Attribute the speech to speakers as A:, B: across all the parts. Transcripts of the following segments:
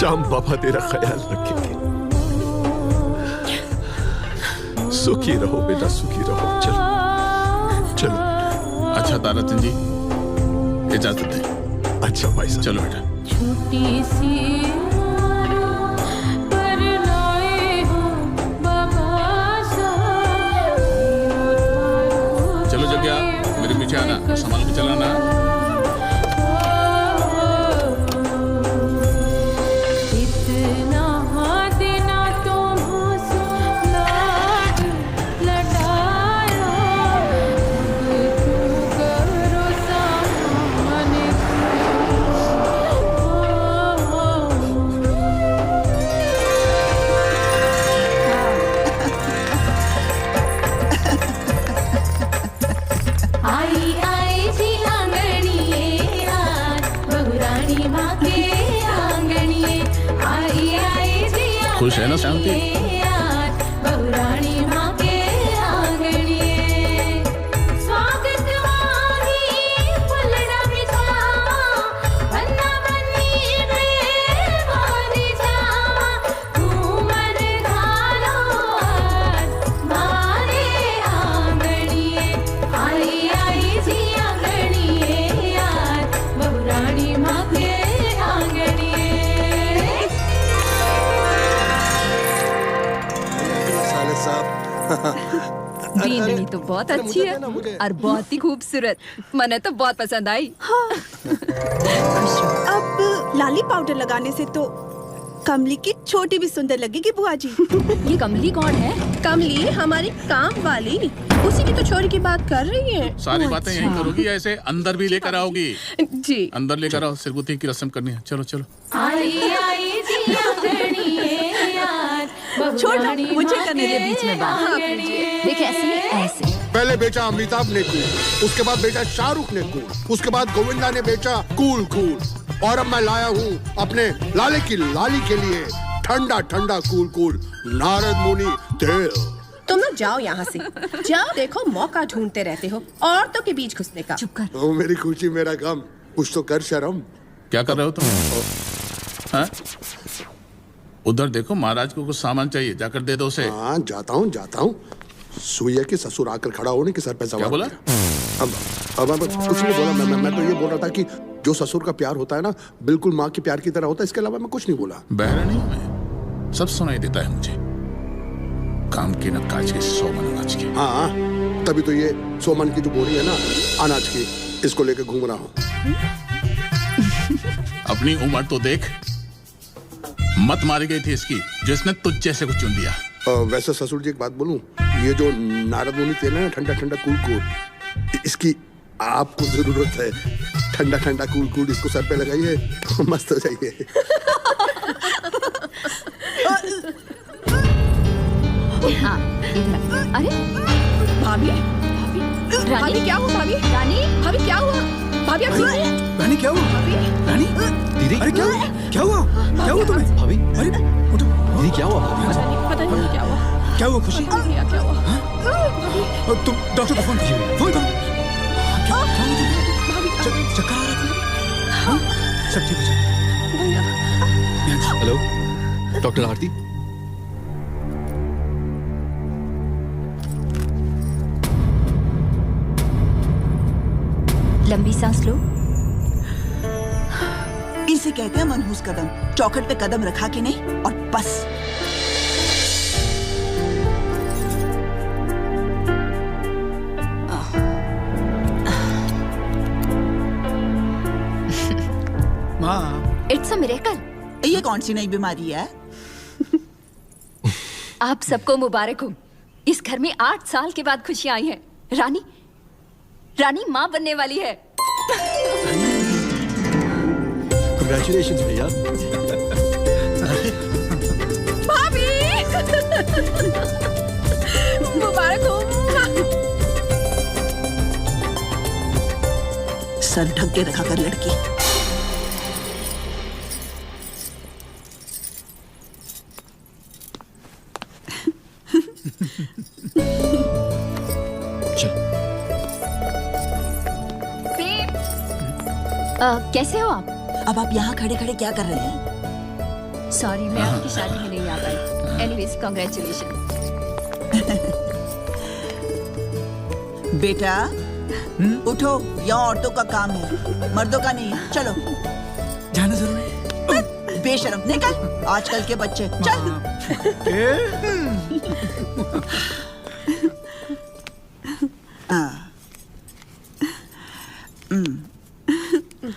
A: श्याम बाबा तेरा ख्याल रखेंगे। सुखी रहो बेटा, सुखी रहो। चलो चलो।
B: अच्छा ताराचंद जी, इजाजत दें।
A: अच्छा भाई साहब,
B: चलो बेटा।
C: छोटी सी
B: चलो जग्या, मेरे पीछे आना, संभाल के चलाना। खुश है ना शांति?
D: बींदनी तो बहुत अच्छी है और बहुत ही खूबसूरत, मने तो बहुत पसंद आई।
E: हाँ। अब लाली पाउडर लगाने से तो कमली की छोटी भी सुंदर लगेगी बुआ जी।
D: ये कमली कौन है?
E: कमली हमारी काम वाली, उसी की तो छोरी की बात कर रही है।
B: सारी बातें यहीं करोगी या ऐसे अंदर भी लेकर आओगी?
E: जी
B: अंदर लेकर आओ, सिरगुती की रस्म करनी है। चलो चलो।
E: छोड़, मुझे करने दे बीच में बात।
D: देख ऐसे ऐसे।
F: पहले बेचा अमिताभ ने कूल, उसके बाद बेचा शाहरुख ने कूल, उसके बाद गोविंदा ने बेचा कूल कूल, और अब मैं लाया हूँ अपने लाले की लाली के लिए ठंडा ठंडा कूल कूल नारद मुनि तेल।
E: तुम लोग जाओ यहाँ से, जाओ। देखो मौका ढूंढते रहते हो औरतों के बीच घुसने का।
D: चुप कर।
F: ओ मेरी खुशी मेरा गम, कुछ तो कर शर्म।
B: क्या कर रहे हो तुम? हाँ? उधर देखो, महाराज को कुछ सामान चाहिए, जाकर दे दो उसे।
F: हाँ जाता हूँ। सुइया के ससुर आकर खड़ा होने के सर पे सवार।
B: क्या बोला?
F: अब कुछ नहीं बोला। मैं तो ये बोल रहा था कि जो ससुर का प्यार होता है ना, बिल्कुल माँ के प्यार की तरह होता है। इसके अलावा मैं कुछ नहीं बोला।
B: बहरा नहीं मैं, सब सुनाई देता है मुझे। काम की न काज की, 100 मन अनाज की।
F: हाँ तभी तो ये 100 मन की जो बोरी है ना अनाज की, इसको लेकर घूम रहा हूँ।
B: अपनी उम्र तो देख, मत मारी गई थी इसकी जो इसने तुझ जैसे को चुन दिया।
F: वैसे ससुर जी एक बात बोलूं, ये जो नारद मुनि तेल है ना, ठंडा ठंडा कूल कूल, इसकी आपको जरूरत है। ठंडा ठंडा कूल कूल इसको सर पे लगाइए तो मस्त हो जाइए।
D: हाँ, अरे
E: भाभी,
D: रानी
E: क्या हुआ? भाभी भाभी क्या हुआ? भाभी आप ठीक हैं?
G: रानी क्या हुआ? रानी दीदी, अरे क्या हुआ? क्या हुआ तुम्हें? भाभी अरे उठो। दीदी क्या हुआ?
E: पता नहीं क्या हुआ।
G: क्या हुआ खुशी?
E: क्या हुआ?
G: तुम डॉक्टर को फोन करो, फोन करो। क्या हुआ तुम्हें? चक्कर आ रहा था? सब ठीक हो जाएगा।
H: हेलो डॉक्टर आरती।
D: लंबी सांस लो।
I: इसे कहते हैं मनहूस कदम। चौखट पे कदम रखा कि नहीं और बस।
G: माँ,
D: इट्स अ मिरेकल।
I: ये कौन सी नई बीमारी है?
D: आप सबको मुबारक हो। इस घर में 8 साल के बाद खुशियां आई हैं। रानी माँ बनने वाली है।
H: कांग्रेचुलेशंस भैया।
E: भाभी मुबारक हो।
I: सर ढक के रखा कर लड़की।
D: कैसे हो आप?
I: अब आप यहाँ खड़े खड़े क्या कर रहे हैं?
D: सॉरी मैं आपकी शादी में नहीं आ पाई। Anyways congratulation.
I: बेटा उठो, यह औरतों का काम है, मर्दों का नहीं। चलो
G: जाना जरूरी है।
I: बेशरम, निकल। आजकल के बच्चे, चल।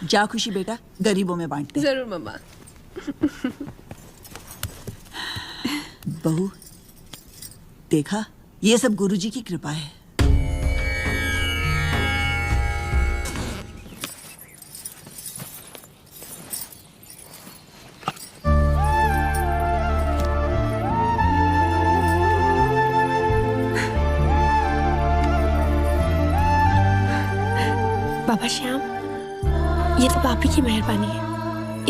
I: जा खुशी बेटा, गरीबों में बांटते।
E: जरूर मम्मा।
I: बहू देखा, ये सब गुरुजी की कृपा है।
J: बाबा श्याम, ये तो आप ही की मेहरबानी है।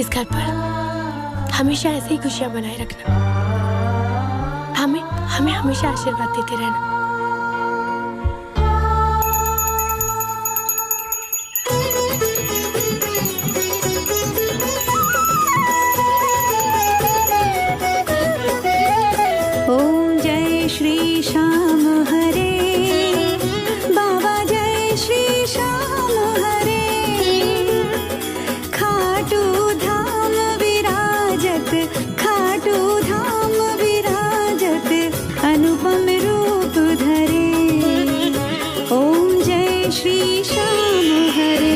J: इस घर पर हमेशा ऐसे ही खुशियां बनाए रखना। हमें हमेशा आशीर्वाद देते रहना।
C: ओम जय श्री श्याम हरे, बाबा जय श्री श्याम हरे। खाटू धाम विराजत, खाटू धाम विराजत, अनुपम रूप धरे। ओम जय श्री श्याम हरे।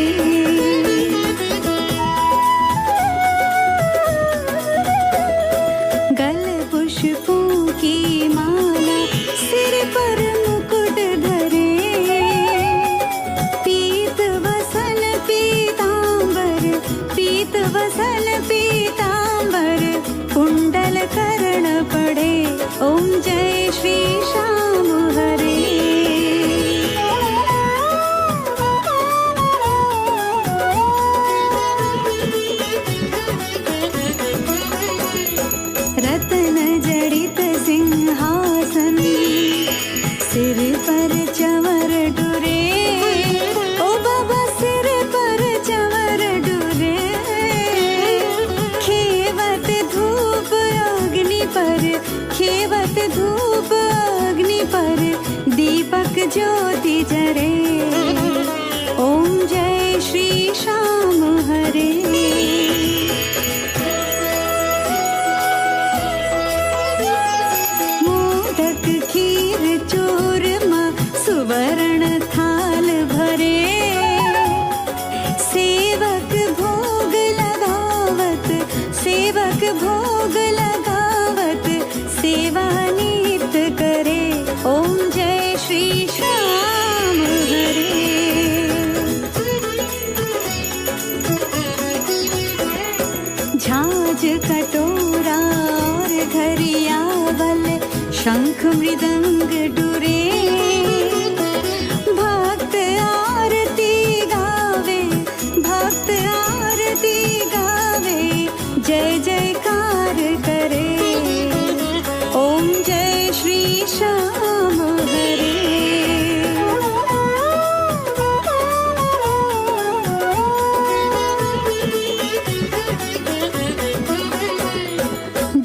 C: गल पुष्पों की माला, सिर पर मुकुट धरे। पीत वसन पीतांबर, पीत वसन पीतांबर, कुंडल कर्ण पड़े। ओम जय श्री श्याम हरे। रत्न जड़ित सिंहासन, सिर पर चंवर डुरे। ओ बाबा सिर पर चंवर डुरे। खेवत धूप अग्नि पर, खेवत धूप अग्नि पर, दीपक ज्योति जरे। ओम जय श्री श्याम हरे। मोदक खीर चूरमा, सुवर्ण थाल भरे। सेवक भोग लगावत, सेवक भोग लगावत, सेवा नित करे। ओम जय श्री श्याम हरे। झांझ कटोरा और घरियावल, शंख मृदंग डुरे। भक्त आरती गावे, भक्त आरती गावे, जय जयकार करे। ओम जय श्री श्याम हरे।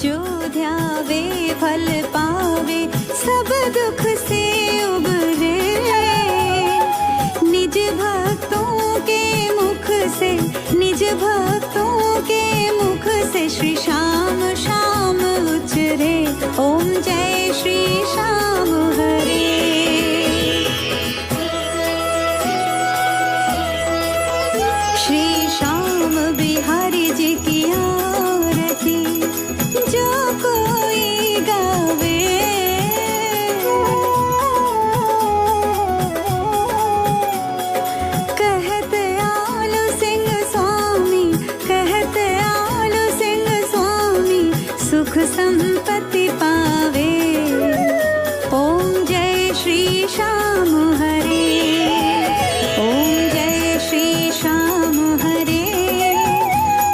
C: जो ध्यावे फल पावे, सब दुख से उबरे। निज भक्तों के मुख से, निज भक्तों के मुख से, श्री श्याम श्याम उचरे। ओम जय श्री श्याम हरे। श्री श्याम बिहारी जी की आरती, जो कोई गावे। कहत आलू सिंह स्वामी, कहत आलू सिंह स्वामी, सुख संपत्ति पावे। ओम जय श्री श्याम हरे। ओम जय श्री श्याम हरे।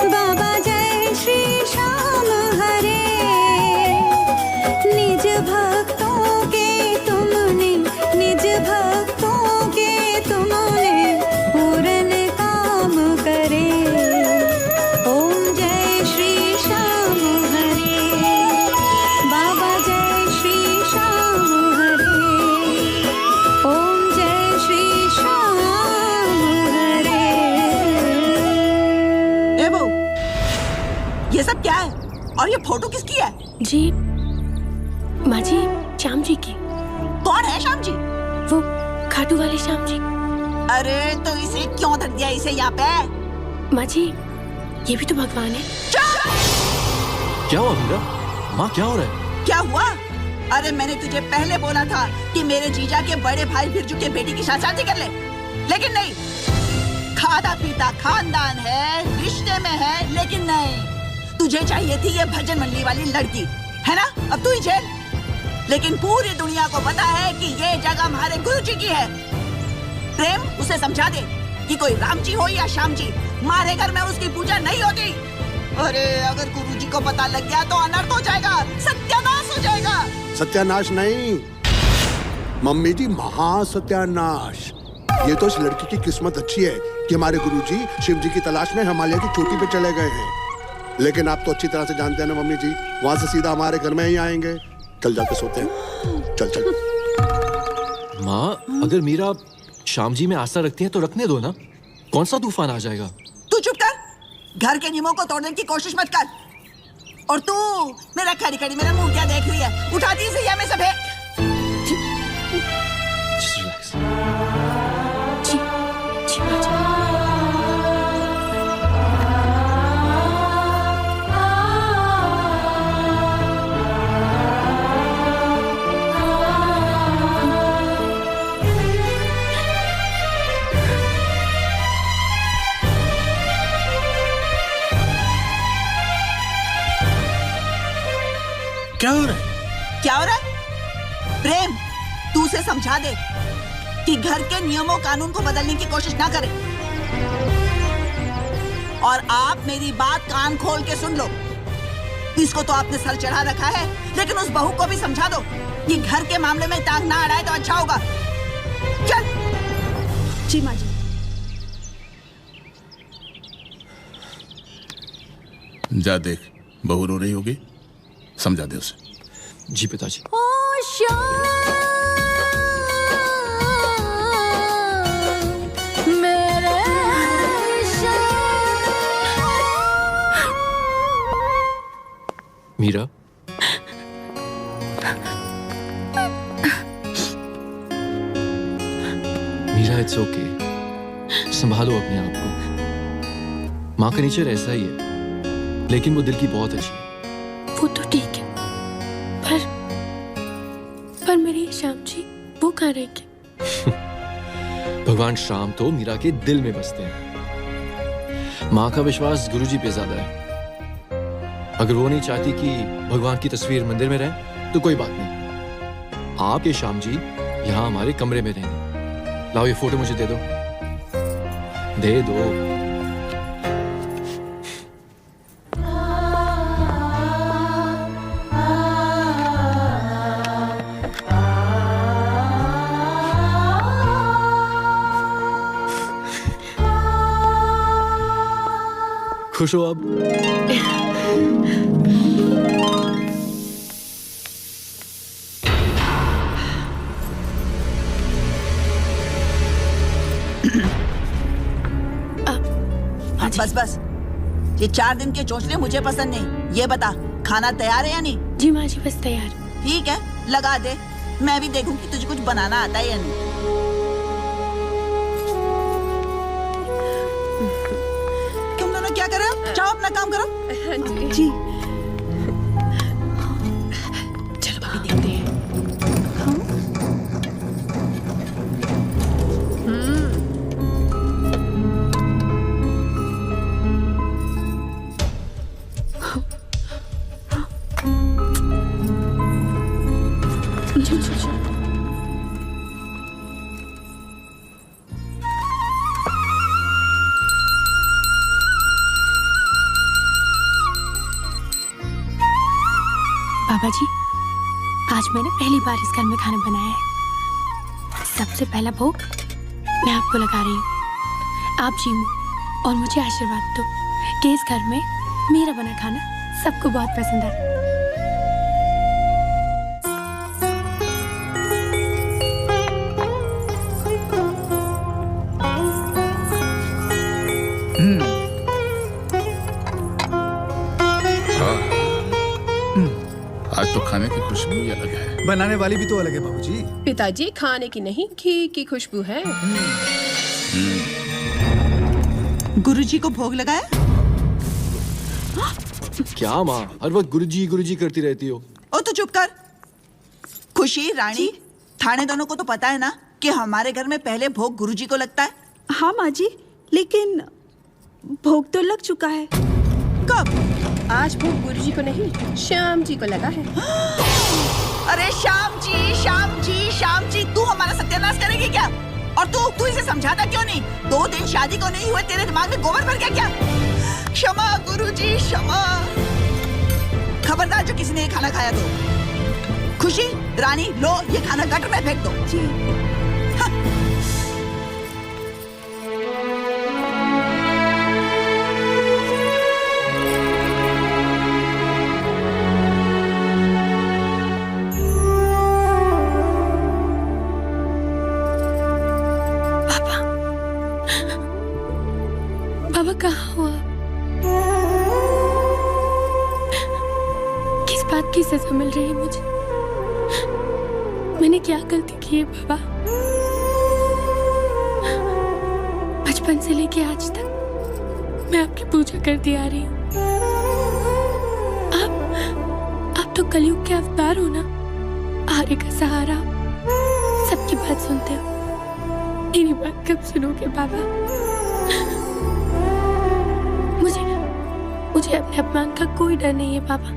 C: बाबा जय श्री श्याम हरे। निज भक्तों के तुमने, निज भक्तों के तुमने, पूर्ण काम करे। ओम जय श्री श्याम हरे।
I: ये सब क्या है? और ये फोटो किसकी है?
J: जी माँ जी, श्याम जी की।
I: कौन है श्याम जी?
J: वो खाटू वाले श्याम जी।
I: अरे तो इसे क्यों धर दिया इसे यहाँ पे?
J: माँ जी, ये भी तो भगवान है।
H: क्या हुआ मीरा? माँ क्या हो रहा है?
I: क्या हुआ? अरे मैंने तुझे पहले बोला था कि मेरे जीजा के बड़े भाई बिरजू के बेटी की शादी कर ले, लेकिन नहीं। खादा पीता खानदान है, रिश्ते में है, लेकिन नहीं। तुझे चाहिए थी ये भजन मंडली वाली लड़की, है ना? अब तू ही झेल। लेकिन पूरी दुनिया को पता है कि ये जगह हमारे गुरुजी की है। प्रेम, उसे समझा दे कि कोई राम जी हो या श्याम जी, हमारे घर में उसकी पूजा नहीं होती। अरे अगर गुरुजी को पता लग गया तो अनर्थ हो जाएगा, सत्यानाश हो जाएगा।
F: सत्यानाश नहीं मम्मी जी, महासत्यानाश। ये तो इस लड़की की किस्मत अच्छी है कि हमारे गुरुजी शिव जी की तलाश में हिमालय की चोटी पे चले गए हैं। लेकिन आप तो अच्छी तरह से जानते हैं ना मम्मी जी, वहां से सीधा हमारे घर में ही आएंगे। चल जाके सोते हैं, चल चल।
H: माँ, अगर मीरा श्याम जी में आस्था रखती है तो रखने दो ना, कौन सा तूफान आ जाएगा?
I: तू चुप कर, घर के नियमों को तोड़ने की कोशिश मत कर। और तू मेरा खड़ी खड़ी मेरा मुंह क्या देख रही है? उठा दी इसे, या मैं सब है।
H: Just relax.
J: जी जी माँ जी।
B: क्या हो रहा है?
I: क्या हो रहा है? प्रेम, तू उसे समझा दे कि घर के नियमों कानून को बदलने की कोशिश ना करे। और आप मेरी बात कान खोल के सुन लो। इसको तो आपने सर चढ़ा रखा है, लेकिन उस बहू को भी समझा दो कि घर के मामले में टांग ना अड़ाए तो अच्छा होगा। चल।
E: जी माँ जी।
B: जा देख, बहू रो रही होगी, समझा दे उसे।
H: जी पिताजी।
C: ओ श्याम मेरे
H: मीरा, मीरा इट्स ओके, संभालो अपने आप को। माँ का नेचर ऐसा ही है, लेकिन वो दिल की बहुत अच्छी है।
J: वो तो ठीक है, पर मेरे श्याम जी वो कहाँ रहेंगे?
H: भगवान श्याम तो मीरा के दिल में बसते हैं। माँ का विश्वास गुरुजी पे ज्यादा है। अगर वो नहीं चाहती कि भगवान की तस्वीर मंदिर में रहे तो कोई बात नहीं, आप ये श्याम जी यहाँ हमारे कमरे में रहेंगे। लाओ ये फोटो मुझे दे दो, दे दो। खुश हो अब?
I: बस बस, ये 4 दिन के चोचले मुझे पसंद नहीं। ये बता, खाना तैयार है या नहीं?
J: जी माँ जी, बस तैयार।
I: ठीक है, लगा दे। मैं भी देखूं कि तुझे कुछ बनाना आता है या नहीं। तुम दोनों क्या कर रहे हो? जाओ अपना काम करो।
E: जी।
J: चलो भाभी देखते हैं। बाबा जी, आज मैंने पहली बार इस घर में खाना बनाया है। सबसे पहला भोग मैं आपको लगा रही हूँ। आप जीमो और मुझे आशीर्वाद दो कि इस घर में मेरा बना खाना सबको बहुत पसंद है।
B: आज तो खाने की खुशबू ही अलग है।
G: बनाने वाली भी तो अलग है बाबूजी।
E: पिताजी खाने की नहीं घी की खुशबू है।
I: गुरुजी को भोग लगाया?
H: क्या माँ, हर वक्त गुरुजी करती रहती हो।
I: ओ तो चुप कर। खुशी, रानी, थाने दोनों को तो पता है ना कि हमारे घर में पहले भोग गुरुजी को लगता है।
C: हाँ माँ जी, लेकिन भोग तो लग चुका है।
I: कब?
E: आज भोग गुरुजी को नहीं, श्याम जी को लगा है।
I: अरे श्याम जी, तू हमारा सत्यानाश करेगी क्या? और तू इसे समझाता क्यों नहीं? 2 दिन शादी को नहीं हुए, तेरे दिमाग में गोबर भर गया क्या? क्षमा गुरुजी, क्षमा। खबरदार जो किसी ने ये खाना खाया तो। खुशी, रानी, लो ये खाना गटर में फेंक दो। जी।
J: बाबा कहाँ हुआ? किस बात की सजा मिल रही है मुझे? मैंने क्या गलती की है बाबा? बचपन से लेके आज तक मैं आपकी पूजा करती आ रही हूँ। आप तो कलयुग के अवतार हो ना, आर्य का सहारा, सबकी बात सुनते हो। मेरी बात कब सुनोगे बाबा? मुझे अपने अपमान का कोई डर नहीं है बाबा,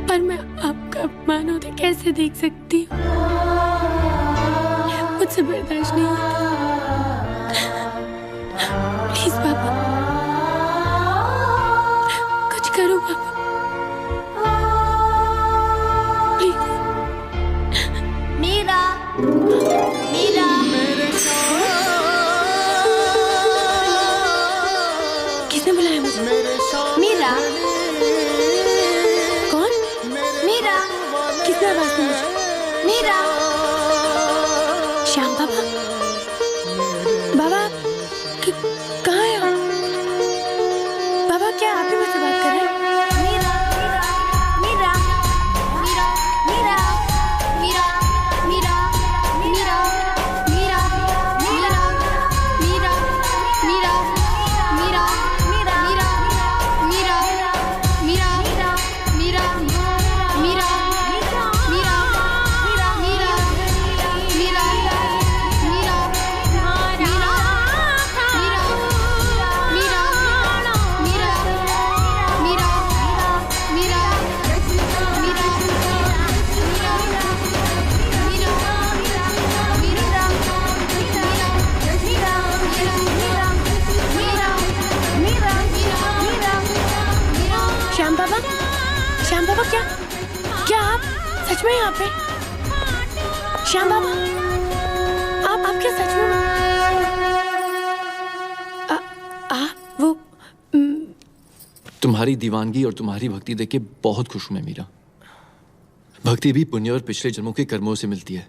J: पर मैं आपका अपमान होते कैसे देख सकती हूँ? मुझसे बर्दाश्त नहीं होता। प्लीज बाबा, कुछ करो बाबा, प्लीज।
C: मीरा, मीरा,
J: किसने बुलाया मुझे?
C: मीरा,
J: कौन?
C: मीरा,
J: किसने आवाज दी मुझे?
C: मीरा।
J: श्याम बाबा, बाबा कहाँ है आप? बाबा क्या आप ही मुझसे बात कर रहे हैं?
C: मीरा, मीरा, मीरा, मीरा, मीरा, मीरा, मीरा, मीरा, मीरा, मीरा, मीरा, मीरा, मीरा, मीरा, मीरा, मीरा, मीरा, मीरा, मीरा,
J: श्याम बाबा, श्याम बाबा, क्या आप सच में यहाँ पे? श्याम बाबा, आप क्या सच में? वो
H: तुम्हारी दीवानगी और तुम्हारी भक्ति देख के बहुत खुश हूं मैं मीरा। भक्ति भी पुण्य और पिछले जन्मों के कर्मों से मिलती है।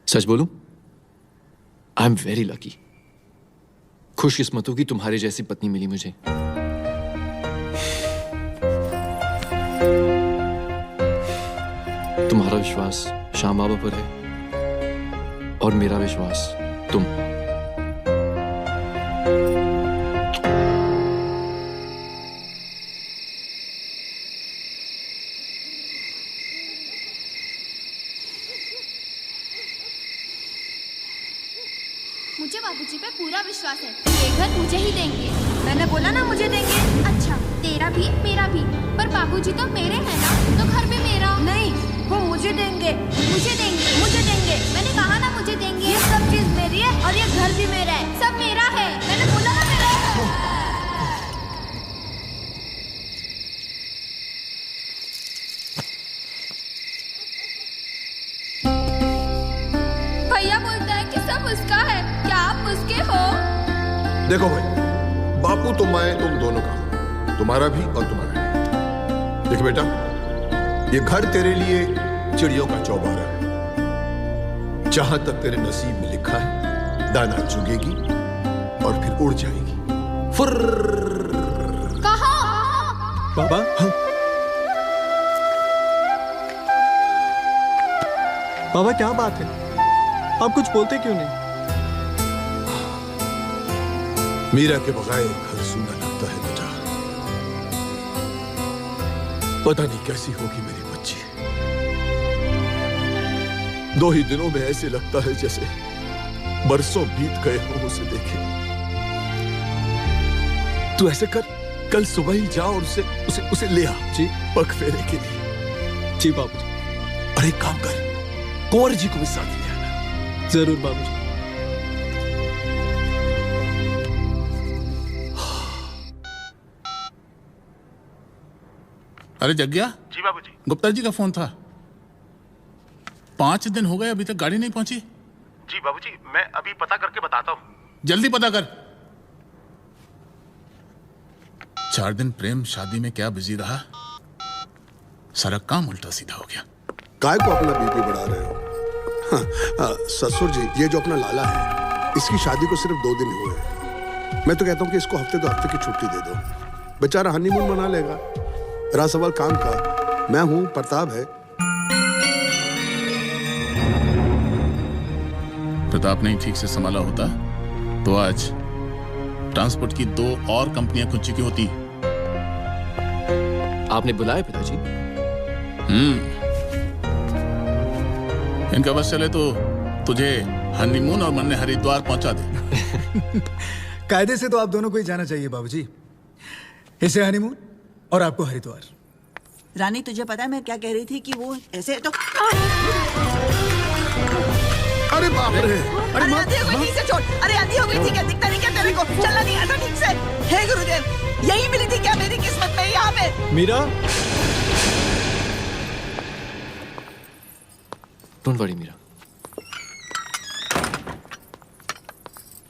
H: सच बोलूं, आई एम वेरी लकी। खुशकिस्मत हूं कि तुम्हारे जैसी पत्नी मिली मुझे। तुम्हारा विश्वास श्याम बाबा पर है और मेरा विश्वास तुम।
J: मुझे बाबूजी पे पूरा विश्वास है। ये घर मुझे ही देंगे।
C: मैंने बोला ना मुझे देंगे।
J: अच्छा, तेरा भी मेरा भी, पर बाबूजी तो मेरे हैं ना, तो घर भी मेरा।
C: नहीं, वो मुझे देंगे।
J: मुझे देंगे,
C: मुझे देंगे।
J: मैंने कहा ना मुझे देंगे।
C: ये सब चीज मेरी है और ये घर भी मेरा है।
J: सब मेरा है,
C: मैंने बोला ना मेरा है।
J: भैया बोलता है कि सब उसका है। क्या आप उसके हो?
F: देखो भाई, बापू तो मैं तुम दोनों का हूं, तुम्हारा भी और तुम्हारा भी। देख बेटा, ये घर तेरे लिए चिड़ियों का चौबारा है। जहां तक तेरे नसीब में लिखा है, दाना चुगेगी और फिर उड़ जाएगी। फुर्र।
J: कहाँ?
G: बाबा, बाबा क्या बात है, आप कुछ बोलते क्यों नहीं?
A: मीरा के बगैर घर सूना लगता है बेटा। पता नहीं कैसी होगी मेरी बच्ची। 2 ही दिनों में ऐसे लगता है जैसे बरसों बीत गए हों उसे देखे। तू ऐसे कर, कल सुबह ही जा और उसे ले आ
G: जी।
A: पग फेरे के लिए।
G: जी बाबूजी।
A: अरे एक काम कर, कुंवर जी को भी साथ ले आना।
G: जरूर बाबूजी।
B: अरे जग्या।
K: जी बाबूजी।
B: गुप्ता जी का फोन था। 5 दिन हो गए अभी तक गाड़ी नहीं पहुंची।
K: जी बाबूजी, मैं अभी पता करके बताता हूँ।
B: जल्दी पता कर। 4 दिन प्रेम शादी में क्या बिजी रहा, सारा काम उल्टा सीधा हो गया।
F: काय को अपना बीपी बढ़ा रहे हो? ससुर जी, ये जो अपना लाला है, इसकी शादी को सिर्फ 2 दिन हुए हैं। मैं तो कहता हूँ कि इसको हफ्ते 2 हफ्ते की छुट्टी दे दो, बेचारा हनीमून मना लेगा। रहा सवाल काम का, मैं हूँ, प्रताप है।
B: प्रताप नहीं ठीक से संभाला होता तो आज ट्रांसपोर्ट की 2 और कंपनियां खुद चुकी होती।
H: आपने बुलाया पिताजी?
B: इनका बस चले तो तुझे हनीमून और मन ने हरिद्वार पहुंचा दे।
G: कायदे से तो आप दोनों को ही जाना चाहिए बाबूजी, इसे हनीमून और आपको हरिद्वार।
I: रानी, तुझे पता है मैं क्या कह रही थी कि वो ऐसे तो
F: अरे बाप रे!
I: अरे आधी हो गई ठीक से छोड़। अरे आधी हो गई ठीक है, दिखता नहीं क्या तेरे को? चलना नहीं आता ठीक से? हे गुरुदेव, यही मिली थी क्या मेरी किस्मत में यहाँ पे?
G: Meera,
H: don't worry Meera,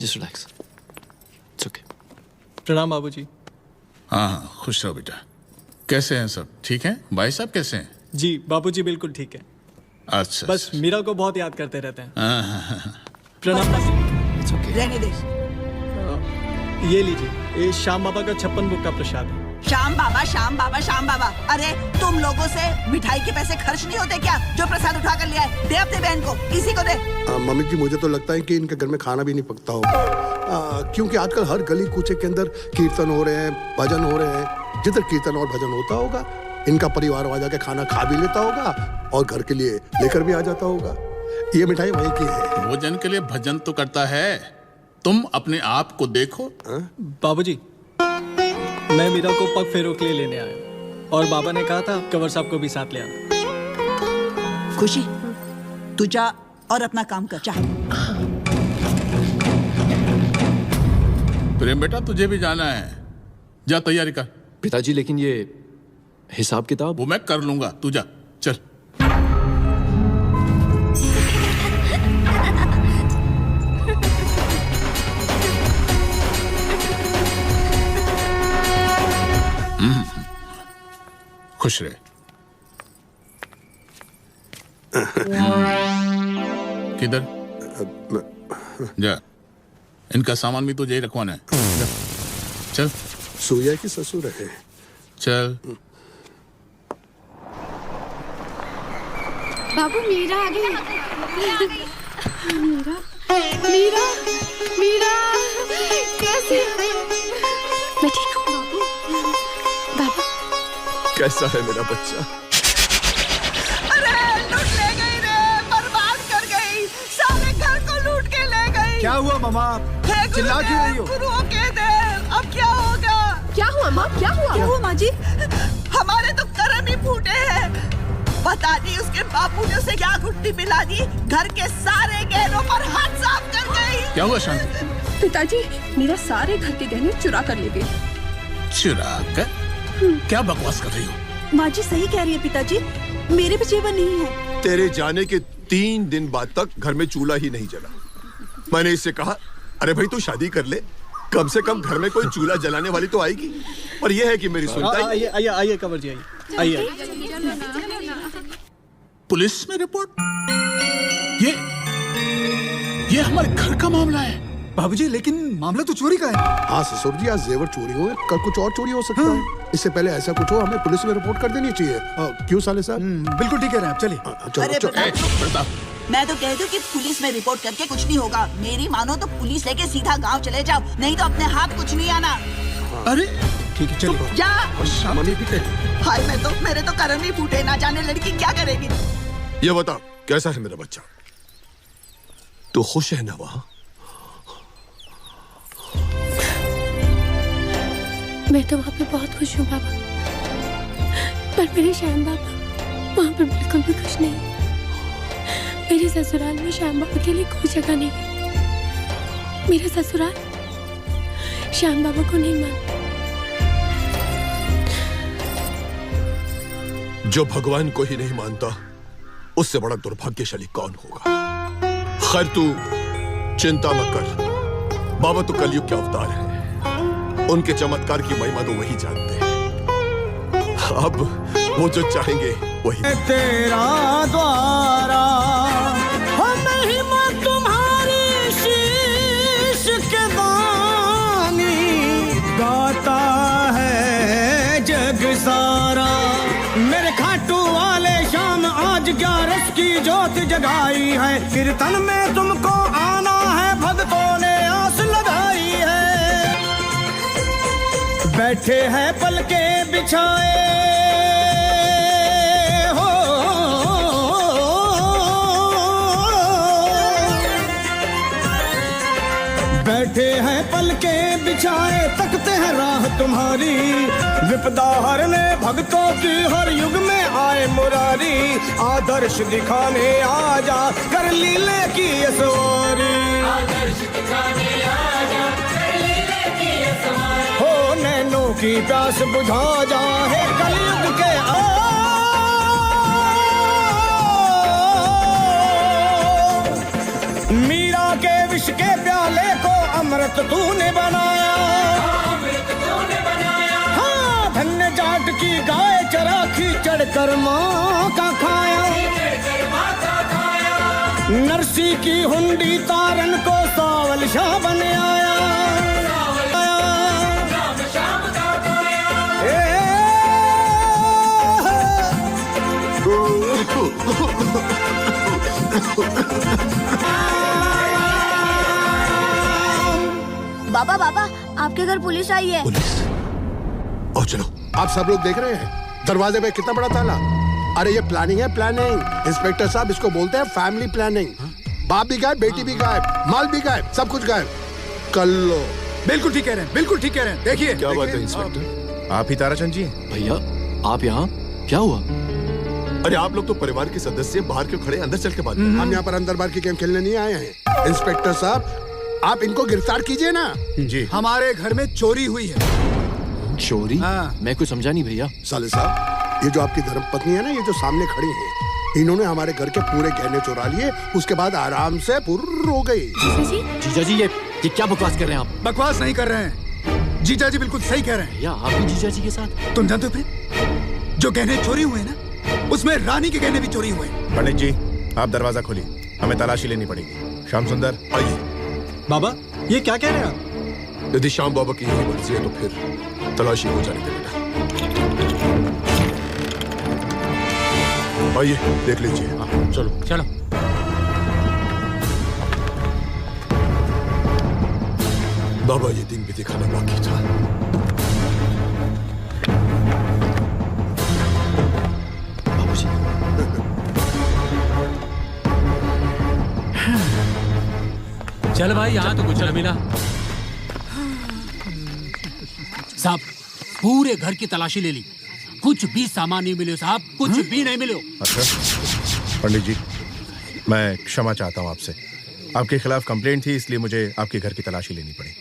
H: just relax, it's okay.
G: प्रणाम बाबूजी।
B: हाँ, खुश रहो बेटा। कैसे हैं सब? ठीक हैं? भाई साहब कैसे हैं?
G: जी बाबूजी बिल्कुल ठीक है।
B: अच्छा,
G: बस मीरा को बहुत याद करते रहते हैं।
B: हाँ।
G: प्रणाम।
H: It's okay.
I: रहने दे।
G: ये लीजिए, ये श्याम बाबा का 56 बुक का प्रसाद है।
I: श्याम बाबा, श्याम बाबा, श्याम बाबा। अरे तुम लोगों से मिठाई के पैसे खर्च नहीं होते क्या? जो प्रसाद उठा कर लिया है, दे अपने बहन को, इसी को दे।
F: मम्मी जी, मुझे तो लगता है कि इनके घर में खाना भी नहीं पकता होगा, क्योंकि आजकल हर गली कूचे के अंदर कीर्तन हो रहे हैं, भजन हो रहे हैं। जिधर कीर्तन और भजन होता होगा, इनका परिवार वहां जाके खाना खा भी लेता होगा और घर के लिए लेकर भी आ जाता होगा। ये मिठाई वहीं की है।
B: भोजन के लिए भजन तो करता है, तुम अपने आप को देखो।
G: बाबूजी, मैं मीरा को पग फेरों के लिए लेने आया और बाबा ने कहा था कंवर साहब को भी साथ ले आना।
I: खुशी, तू जा और अपना काम कर, जा।
B: प्रेम बेटा, तुझे भी जाना है, जा तैयारी कर।
H: पिताजी, लेकिन ये हिसाब किताब?
B: वो मैं कर लूंगा, तू जा, चल। खुश रहे। किधर जा, इनका सामान भी तो यही रखवाना है। जा, चल।
F: सूर्या की ससुर है।
B: चल।
J: बाबू मीरा आ गई। मीरा, मीरा, मीरा, कैसी? मैं ठीक हूँ बाबू। बाबू
A: कैसा है मेरा बच्चा?
I: अरे लूट ले गई रे, बर्बाद कर गई, सारे घर को लूट के ले गई।
G: क्या हुआ मामा, चिल्ला क्यों रही हो?
I: गुरुओं के देव, अब क्या होगा?
E: क्या हुआ माँ, क्या हुआ?
I: क्या हुआ माँ जी? हमारे तो कर्म ही फूटे हैं। पता नहीं उसके बापू ने उसे क्या घुट्टी पिला दी, घर के सारे गहनों पर हाथ साफ कर गई।
B: क्या हुआ शांति?
E: पिताजी, मेरा सारे घर के गहने चुरा कर ले गई।
B: चुरा कर? क्या बकवास कर रही हो?
C: माँ जी सही कह रही है पिताजी, मेरे भी जेवर नहीं है।
A: तेरे जाने के 3 दिन बाद तक घर में चूल्हा ही नहीं जला। मैंने इससे कहा, अरे भाई तू शादी कर ले, कम से कम घर में कोई चूल्हा जलाने वाली तो आएगी। और ये है कि मेरी सुनता ही।
G: आइए आइए आइए कंवर जी, आइए आइए।
B: पुलिस में रिपोर्ट? ये हमारे घर का मामला है।
G: बाबूजी, लेकिन मामला तो चोरी का है।
F: हाँ ससुर जी, आज जेवर चोरी हुए, कल कुछ और चोरी हो सकता है। इससे पहले ऐसा कुछ हो, हमें पुलिस में रिपोर्ट कर देनी चाहिए। क्यों साले साहब?
G: बिल्कुल ठीक कह रहे हैं आप, चलिए।
F: चलो चलो।
B: प्रताप,
I: मैं तो कह दूं कि पुलिस में रिपोर्ट करके कुछ नहीं होगा। मेरी मानो तो पुलिस लेके सीधा गांव चले जाओ, नहीं तो अपने हाथ कुछ नहीं आना।
G: अरे ठीक है चलो।
I: जा।
G: मम्मी भी
I: हाय मेरे तो कर्म ही फूटे, ना जाने लड़की क्या करेगी।
A: ये बता कैसा है मेरा बच्चा? तू खुश है ना वहां?
J: मैं तो वहाँ पे बहुत खुश हूँ बाबा, पर मेरे श्याम बाबा वहाँ पे बिल्कुल भी खुश नहीं। मेरे ससुराल में श्याम बाबा के लिए कोई जगह नहीं है। मेरा ससुराल श्याम बाबा को नहीं मानता।
A: जो भगवान को ही नहीं मानता उससे बड़ा दुर्भाग्यशाली कौन होगा? खैर तू चिंता मत कर, बाबा तो कलयुग के अवतार है, उनके चमत्कार की महिमा तो वही जानते हैं। अब वो जो चाहेंगे वही।
L: तेरा द्वारा हो महिमा तुम्हारी शीश के दानी, गाता है जग सारा। मेरे खाटू वाले श्याम आज 11 की ज्योत जगाई है, कीर्तन में तुमको आना है, भक्तों ने आस लगाई है। बैठे हैं पलके बिछाए हो, बैठे हैं पलके बिछाए, तकते हैं राह तुम्हारी। विपदा हरने भक्तों की हर युग में आए मुरारी, आदर्श दिखाने आजा कर लीले की सवारी। आदर्श दिखाने आजा कर लीले की सवारी। हो नैनों की प्यास बुझा जा है कलयुग के मीरा के विष के प्याले को अमृत तूने बनाया, हाँ धन्य जाट की गाय चराखी चढ़कर माँ का खाया। नरसी की हुंडी तारन को सावल शाह बन आया।
M: बाबा बाबा आपके घर पुलिस आई है।
A: पुलिस? और चलो।
F: आप सब लोग देख रहे हैं दरवाजे पे कितना बड़ा ताला। अरे ये प्लानिंग है, प्लानिंग। इंस्पेक्टर साहब इसको बोलते हैं फैमिली प्लानिंग। बाप भी गायब, बेटी भी गायब, माल भी गायब, सब कुछ गायब। कर लो।
L: बिल्कुल ठीक कह रहे हैं, बिल्कुल ठीक कह रहे हैं। देखिए
A: क्या बात है इंस्पेक्टर?
K: आप ही ताराचंद जी?
H: भैया आप यहाँ क्या हुआ?
A: अरे आप लोग तो परिवार के सदस्य बाहर क्यों खड़े, अंदर चल के बात।
F: हम यहाँ पर अंदर बाहर की गेम खेलने नहीं आए हैं। इंस्पेक्टर साहब आप इनको गिरफ्तार कीजिए ना।
K: जी।
L: हमारे घर में चोरी हुई है।
H: चोरी? मैं कुछ समझा नहीं भैया।
F: साले साहब ये जो आपकी धर्मपत्नी है ना, ये जो सामने खड़ी है, इन्होंने हमारे घर के पूरे गहने चुरा लिए, उसके बाद आराम से पुर्र हो गई।
H: जीजा जी ये क्या बकवास कर रहे हैं आप?
L: बकवास नहीं कर रहे हैं, जीजा जी बिल्कुल सही कह रहे हैं।
H: भैया आप भी जीजा जी के साथ?
L: तुम जानते हो फिर जो गहने चोरी हुए ना, उसमें रानी के गहने भी चोरी हुए।
K: पंडित जी आप दरवाजा खोलिए, हमें तलाशी लेनी पड़ेगी। श्याम सुंदर
A: आइए।
G: बाबा ये क्या कह रहे हैं आप?
A: यदि श्याम बाबा की यही मर्जी है तो फिर तलाशी हो जाने दे बेटा। आइए देख लीजिए।
K: चलो
L: चलो।
A: बाबा ये दिन भी दिखाना बाकी था।
H: बाबूजी
N: चल भाई यहाँ तो कुछ न मिला। साहब पूरे घर की तलाशी ले ली, कुछ भी सामान नहीं मिले साहब, कुछ भी नहीं मिले।
K: अच्छा पंडित जी मैं क्षमा चाहता हूँ आपसे, आपके खिलाफ कंप्लेंट थी इसलिए मुझे आपके घर की तलाशी लेनी पड़ी।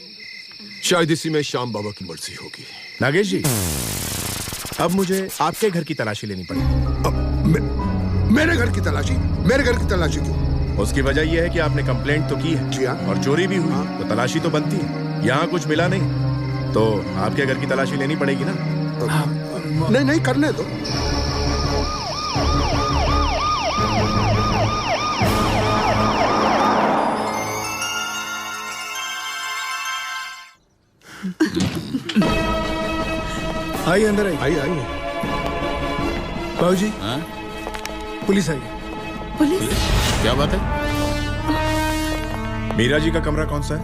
A: शायद इसी में श्याम बाबा की मर्जी होगी।
K: नागेश जी अब मुझे आपके घर की तलाशी लेनी पड़ी।
F: मेरे घर की तलाशी? मेरे घर की तलाशी क्यों?
K: उसकी वजह यह है कि आपने कंप्लेंट तो की है और चोरी भी हुई, तो तलाशी तो बनती है। यहाँ कुछ मिला नहीं तो आपके घर की तलाशी लेनी पड़ेगी ना।
F: नहीं नहीं करने दो।
L: आइए अंदर आइए।
F: आइए आइए।
L: बाबूजी पुलिस आई।
D: पुलिस?
B: क्या बात है?
K: मीरा जी का कमरा कौन सा है?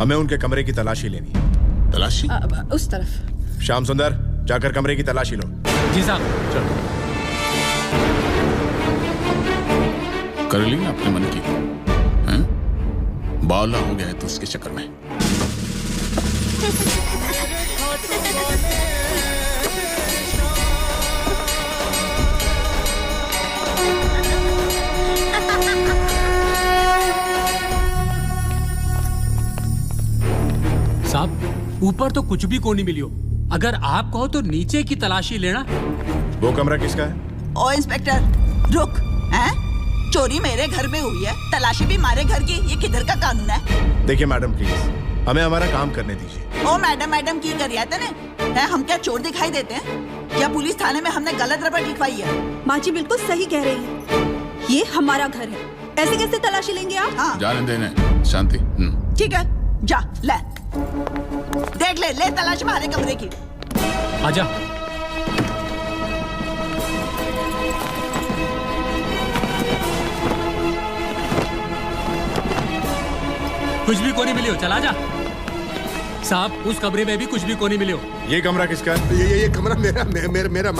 K: हमें उनके कमरे की तलाशी लेनी है।
B: तलाशी?
E: उस तरफ।
K: श्याम सुंदर, जाकर कमरे की तलाशी लो।
N: जी साहब।
K: चलो।
B: कर ली ना अपने मन की? हैं? बावला हो गया है तो उसके चक्कर में।
N: साहब, ऊपर तो कुछ भी कोनी मिली हो। अगर आप कहो तो नीचे की तलाशी लेना।
K: वो कमरा किसका है?
I: ओ इंस्पेक्टर, रुक। हैं? चोरी मेरे घर में हुई है, तलाशी भी हमारे घर की। ये किधर का कानून है?
K: देखिए मैडम, प्लीज हमें हमारा काम करने दीजिए।
I: ओ मैडम की कर है तने? हम क्या चोर दिखाई देते हैं? क्या पुलिस थाने में हमने गलत रबड़ लिखवाई है?
O: माँ जी बिल्कुल सही कह रही है। ये हमारा घर है, ऐसे कैसे तलाशी लेंगे आप?
I: हाँ।
B: जाने देने, शांति।
I: ठीक है, जा ले देख ले तलाश हमारे कमरे की।
N: आजा। कुछ भी कोनी मिली हो, चला जा। साहब, उस कमरे में भी कुछ भी कोनी मिली हो।
K: ये कमरा किसका है?
F: ये कमरा मेरा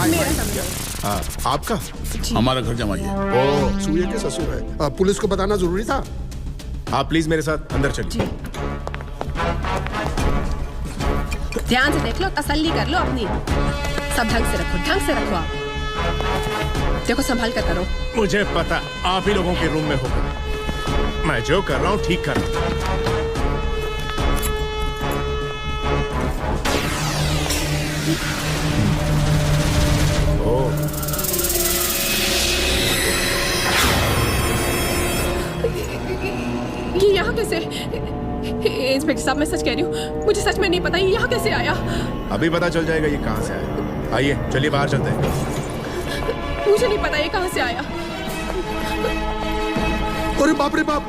K: हाँ, आपका?
B: हमारा घर जमाई है।
F: ओ, सूर्य के ससुर है। पुलिस को बताना जरूरी था।
K: आप प्लीज मेरे साथ अंदर चलिए।
E: ध्यान से देख लो, तसल्ली कर लो अपनी। सब ढंग से रखो आप। देखो संभाल कर करो।
K: मुझे पता आप ही लोगों के रूम में होगा। मैं जो कर रहा हूँ ठीक कर रहा हूँ।
E: ये यहाँ कैसे? इंस्पेक्टर साहब, मैं सच कह रही हूँ, मुझे सच में नहीं पता ये यहाँ कैसे आया।
K: अभी पता चल जाएगा ये कहाँ से आया। आइए, चलिए बाहर चलते हैं।
E: मुझे नहीं पता ये कहाँ से आया।
F: अरे बाप रे बाप,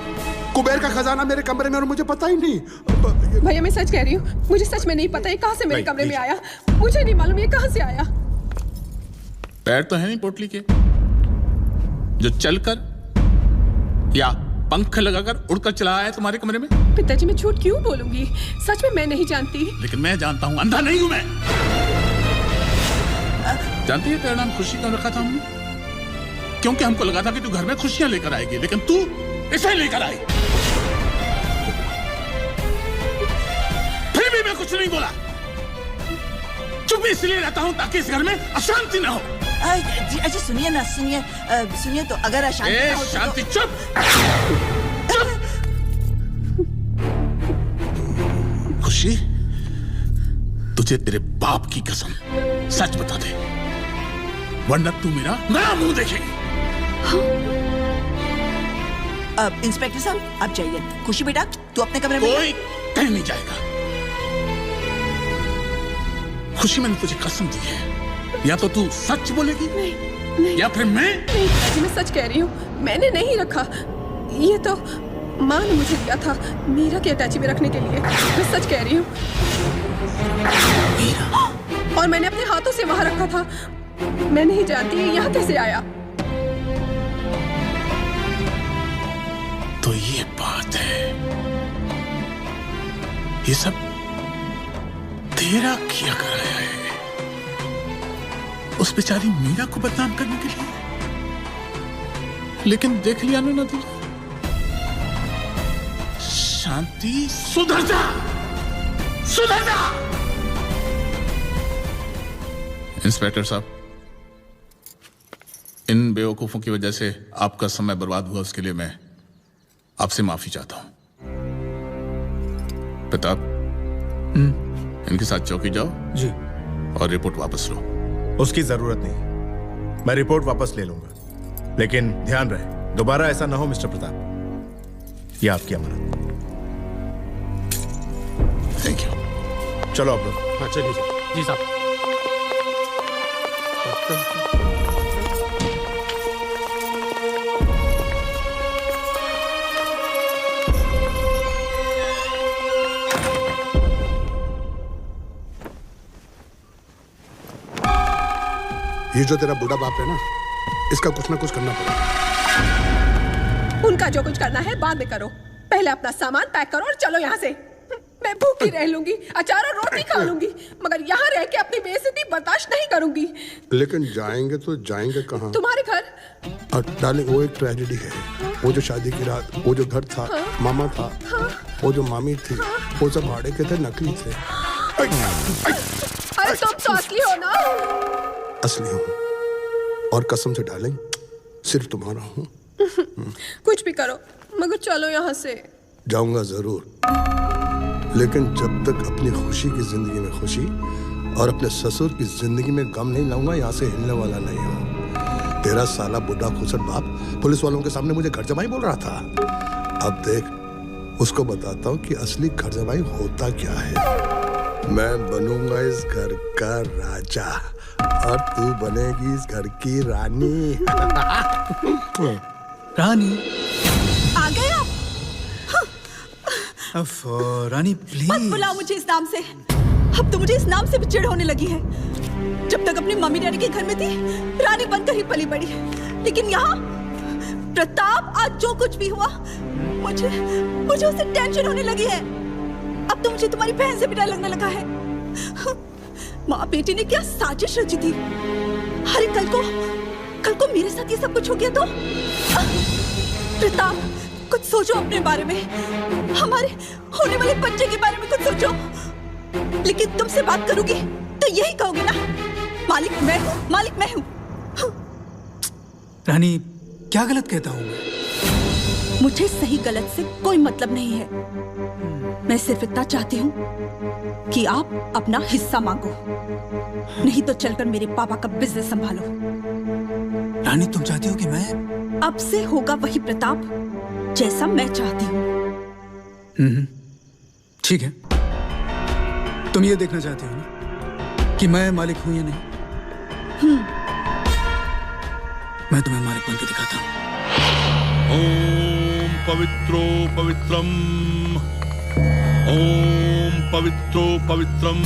F: कुबेर का खजाना मेरे कमरे में और मुझे पता ही नहीं।
E: भैया मैं सच कह रही हूँ, मुझे सच में नहीं पता ये कहाँ से मेरे कमरे में आया। मुझे नहीं मालूम ये कहाँ से आया।
B: पैर तो है नहीं पोटली के जो चलकर या पंख लगाकर उड़कर चला आया तुम्हारे कमरे में।
E: पिताजी, मैं झूठ क्यों बोलूंगी? सच में मैं नहीं जानती।
B: लेकिन मैं जानता हूं, अंधा नहीं हूं मैं। जानती है तेरा नाम खुशी क्यों रखा था हमने? क्योंकि हमको लगा था कि तू घर में खुशियां लेकर आएगी, लेकिन तू इसे लेकर आई। फिर भी मैं कुछ नहीं बोला। चुप इसलिए रहता हूं ताकि इस घर में अशांति ना हो।
I: अच्छा सुनिए तो अगर अशांति ना हो तो
B: शांति। चुप। खुशी, तुझे तेरे बाप की कसम सच बता दे, वरना तू मेरा नया मुंह देखेगी।
I: इंस्पेक्टर साहब आप जाइए। खुशी बेटा, तू अपने कमरे में।
B: कोई कहीं नहीं जाएगा। खुशी, मैंने तुझे कसम दी है, या तो तू सच बोलेगी
E: नहीं।
B: या फिर मैं।
E: नहीं, मैं सच कह रही हूँ, मैंने नहीं रखा। ये तो माँ ने मुझे दिया था मीरा के अटैची में रखने के लिए। मैं सच कह रही हूँ। और मैंने अपने हाथों से वहां रखा था। मैं नहीं जानती यहाँ कैसे आया।
B: तो ये बात है, ये सब तेरा किया कराया है उस बेचारी मीरा को बदनाम करने के लिए। लेकिन देख लिया ना तुझे। शांति, सुधर जा, सुधर जा। इंस्पेक्टर साहब, इन बेवकूफों की वजह से आपका समय बर्बाद हुआ, उसके लिए मैं आपसे माफी चाहता हूं। प्रताप, इनके साथ चौकी जाओ
G: जी,
B: और रिपोर्ट वापस लो।
K: उसकी जरूरत नहीं, मैं रिपोर्ट वापस ले लूंगा, लेकिन ध्यान रहे दोबारा ऐसा ना हो मिस्टर प्रताप। ये आपकी अमानत।
B: Thank you.
K: चलो आप लोग।
F: हाँ चलिए
N: जी साहब।
F: ये जो तेरा बूढ़ा बाप है ना, इसका कुछ ना कुछ करना पड़ेगा।
E: उनका जो कुछ करना है बाद में करो, पहले अपना सामान पैक करो और चलो यहाँ से। मैं भूखी रह लूंगी, अचार और रोटी खा लूंगी, मगर यहाँ रह के अपनी बेइज्जती बर्दाश्त नहीं करूंगी।
F: लेकिन जाएंगे तो जाएंगे कहाँ?
E: तुम्हारे घर।
F: डार्लिंग, वो एक ट्रेजेडी है। वो जो शादी की रात, वो जो घर था, मामा था, वो जो मामी थी, वो सब भाड़े के थे, नकली थे।
E: अरे तुम तो असली हो ना?
F: असली हूँ, और कसम से डार्लिंग सिर्फ तुम्हारा हूँ।
E: कुछ भी करो मगर चलो यहाँ से।
F: जाऊंगा जरूर, लेकिन जब तक अपनी खुशी की जिंदगी में खुशी और अपने ससुर की जिंदगी में गम नहीं लाऊंगा, यहाँ से हिलने वाला नहीं हूँ। तेरा साला बुढ़ा खुसर बाप पुलिस वालों के सामने मुझे घर जमाई बोल रहा था। अब देख, उसको बताता हूँ कि असली घर जमाई होता क्या है। मैं बनूंगा इस घर का राजा और तू बनेगी इस घर की रानी।
P: रानी
O: आ गए आप?
P: रानी प्लीज
O: मत बुलाओ मुझे इस नाम से। अब तो मुझे इस नाम से भी चिढ़ होने लगी है। जब तक अपनी मम्मी डैडी के घर में थी, रानी बनकर ही पली बड़ी, लेकिन यहाँ प्रताप, आज जो कुछ भी हुआ, मुझे उससे टेंशन होने लगी है। अब तो मुझे तुम्हारी बहन से भी डर लगने लगा है। माँ बेटी ने क्या साजिश रची थी। अरे कल को मेरे साथ ये सब कुछ हो गया तो? प्रताप, कुछ सोचो अपने बारे में, हमारे होने वाले बच्चे के बारे में कुछ सोचो। लेकिन तुमसे बात करूंगी तो यही कहोगे ना, मालिक मैं हूँ, मालिक मैं हूँ।
P: रानी, क्या गलत कहता हूँ मैं?
O: मुझे सही गलत से कोई मतलब नहीं है। मैं सिर्फ इतना चाहती हूँ कि आप अपना हिस्सा मांगो, नहीं तो चलकर मेरे पापा का बिजनेस संभालो।
P: रानी, तुम चाहती हो कि मैं?
O: अब से होगा वही प्रताप जैसा मैं चाहती हूँ।
P: ठीक है, तुम ये देखना चाहती हो ना कि मैं मालिक हूं या नहीं? मैं तुम्हें मालिक बन के दिखाता हूं।
B: ओम पवित्रो पवित्रम, ओम पवित्रो पवित्रम।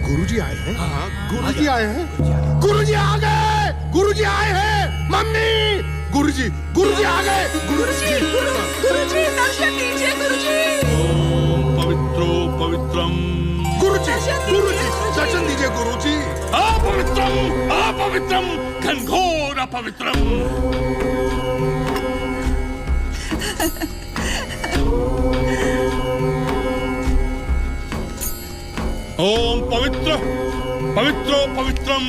F: गुरुजी आए हैं? हाँ, गुरुजी आए हैं। गुरुजी आ गए, गुरुजी आए हैं। मम्मी, गुरुजी आ गए। गुरुजी
O: दर्शन दीजिए गुरुजी।
B: ओम पवित्रो पवित्रम।
F: गुरुजी दर्शन दीजिए गुरुजी।
B: अपवित्रम घनघोर अपवित्रम। ओम पवित्रो पवित्रम।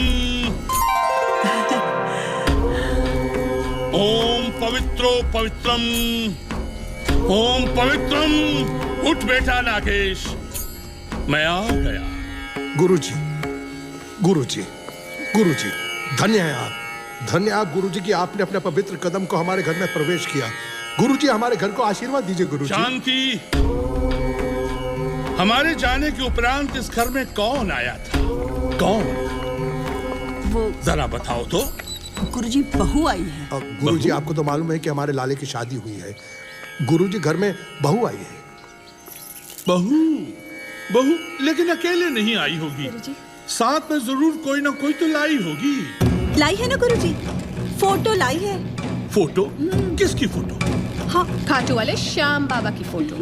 B: ओम पवित्रो पवित्रम। ओम पवित्रम। उठ बेटा नागेश, मैं आ गया।
F: गुरुजी धन्य है आप, धन्य आप गुरुजी कि आपने अपने पवित्र कदम को हमारे घर में प्रवेश किया। गुरुजी, हमारे घर को आशीर्वाद दीजिए गुरुजी।
B: शांति। हमारे जाने के उपरांत इस घर में कौन आया था? कौन?
O: वो
B: जरा बताओ तो।
O: गुरुजी, बहू आई है।
F: गुरुजी, आपको तो मालूम है कि हमारे लाले की शादी हुई है। गुरुजी, घर में बहू आई है।
B: बहू लेकिन अकेले नहीं आई होगी, साथ में जरूर कोई ना कोई तो लाई होगी।
O: लाई है ना गुरुजी, फोटो लाई है।
B: फोटो? किसकी फोटो?
E: हाँ, खाटू वाले श्याम बाबा की फोटो।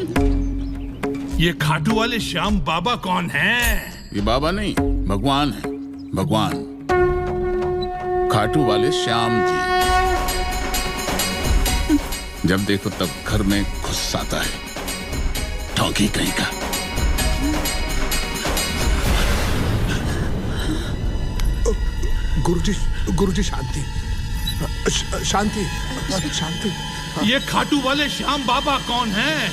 B: ये खाटू वाले श्याम बाबा कौन हैं?
Q: ये बाबा नहीं, भगवान है, भगवान। खाटू वाले श्याम जी जब देखो तब घर में घुस आता है, ठौकी कहीं का।
F: गुरुजी शांति।
B: ये खाटू वाले श्याम बाबा कौन हैं?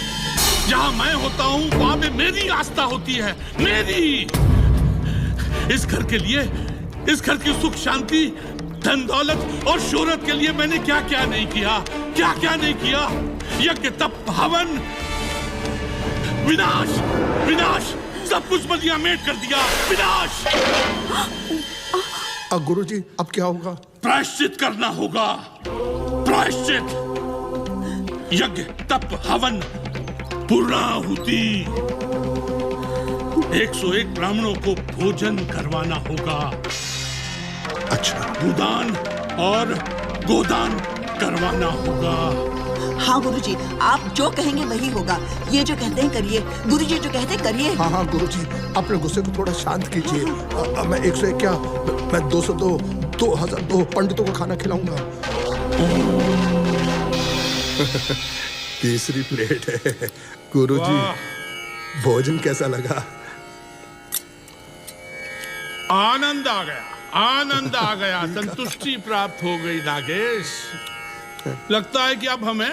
B: जहां मैं होता हूं वहां पे मेरी आस्था होती है, मेरी। इस घर के लिए, इस घर की सुख शांति, धन दौलत और शोहरत के लिए मैंने क्या क्या नहीं किया, क्या क्या नहीं किया। यज्ञ तप हवन, विनाश विनाश, सब कुछ बलिया मेट कर दिया, विनाश।
F: गुरुजी, अब क्या होगा?
B: प्रायश्चित करना होगा, प्रायश्चित। यज्ञ तप हवन पूर्णाहुति, 101 ब्राह्मणों को भोजन करवाना होगा।
F: अच्छा।
B: भूदान और गोदान करवाना होगा।
I: हाँ गुरुजी, आप जो कहेंगे वही होगा। ये जो कहते हैं करिए, गुरुजी जो कहते हैं करिए।
F: हाँ हाँ गुरुजी, अपने गुस्से को थोड़ा शांत कीजिए। मैं 101 क्या, मैं 202, 2002 पंडितों को खाना खिलाऊंगा। तीसरी प्लेट है। गुरुजी, भोजन कैसा लगा?
B: आनंद आ गया, आनंद आ गया, संतुष्टि प्राप्त हो गई नागेश। लगता है कि अब हमें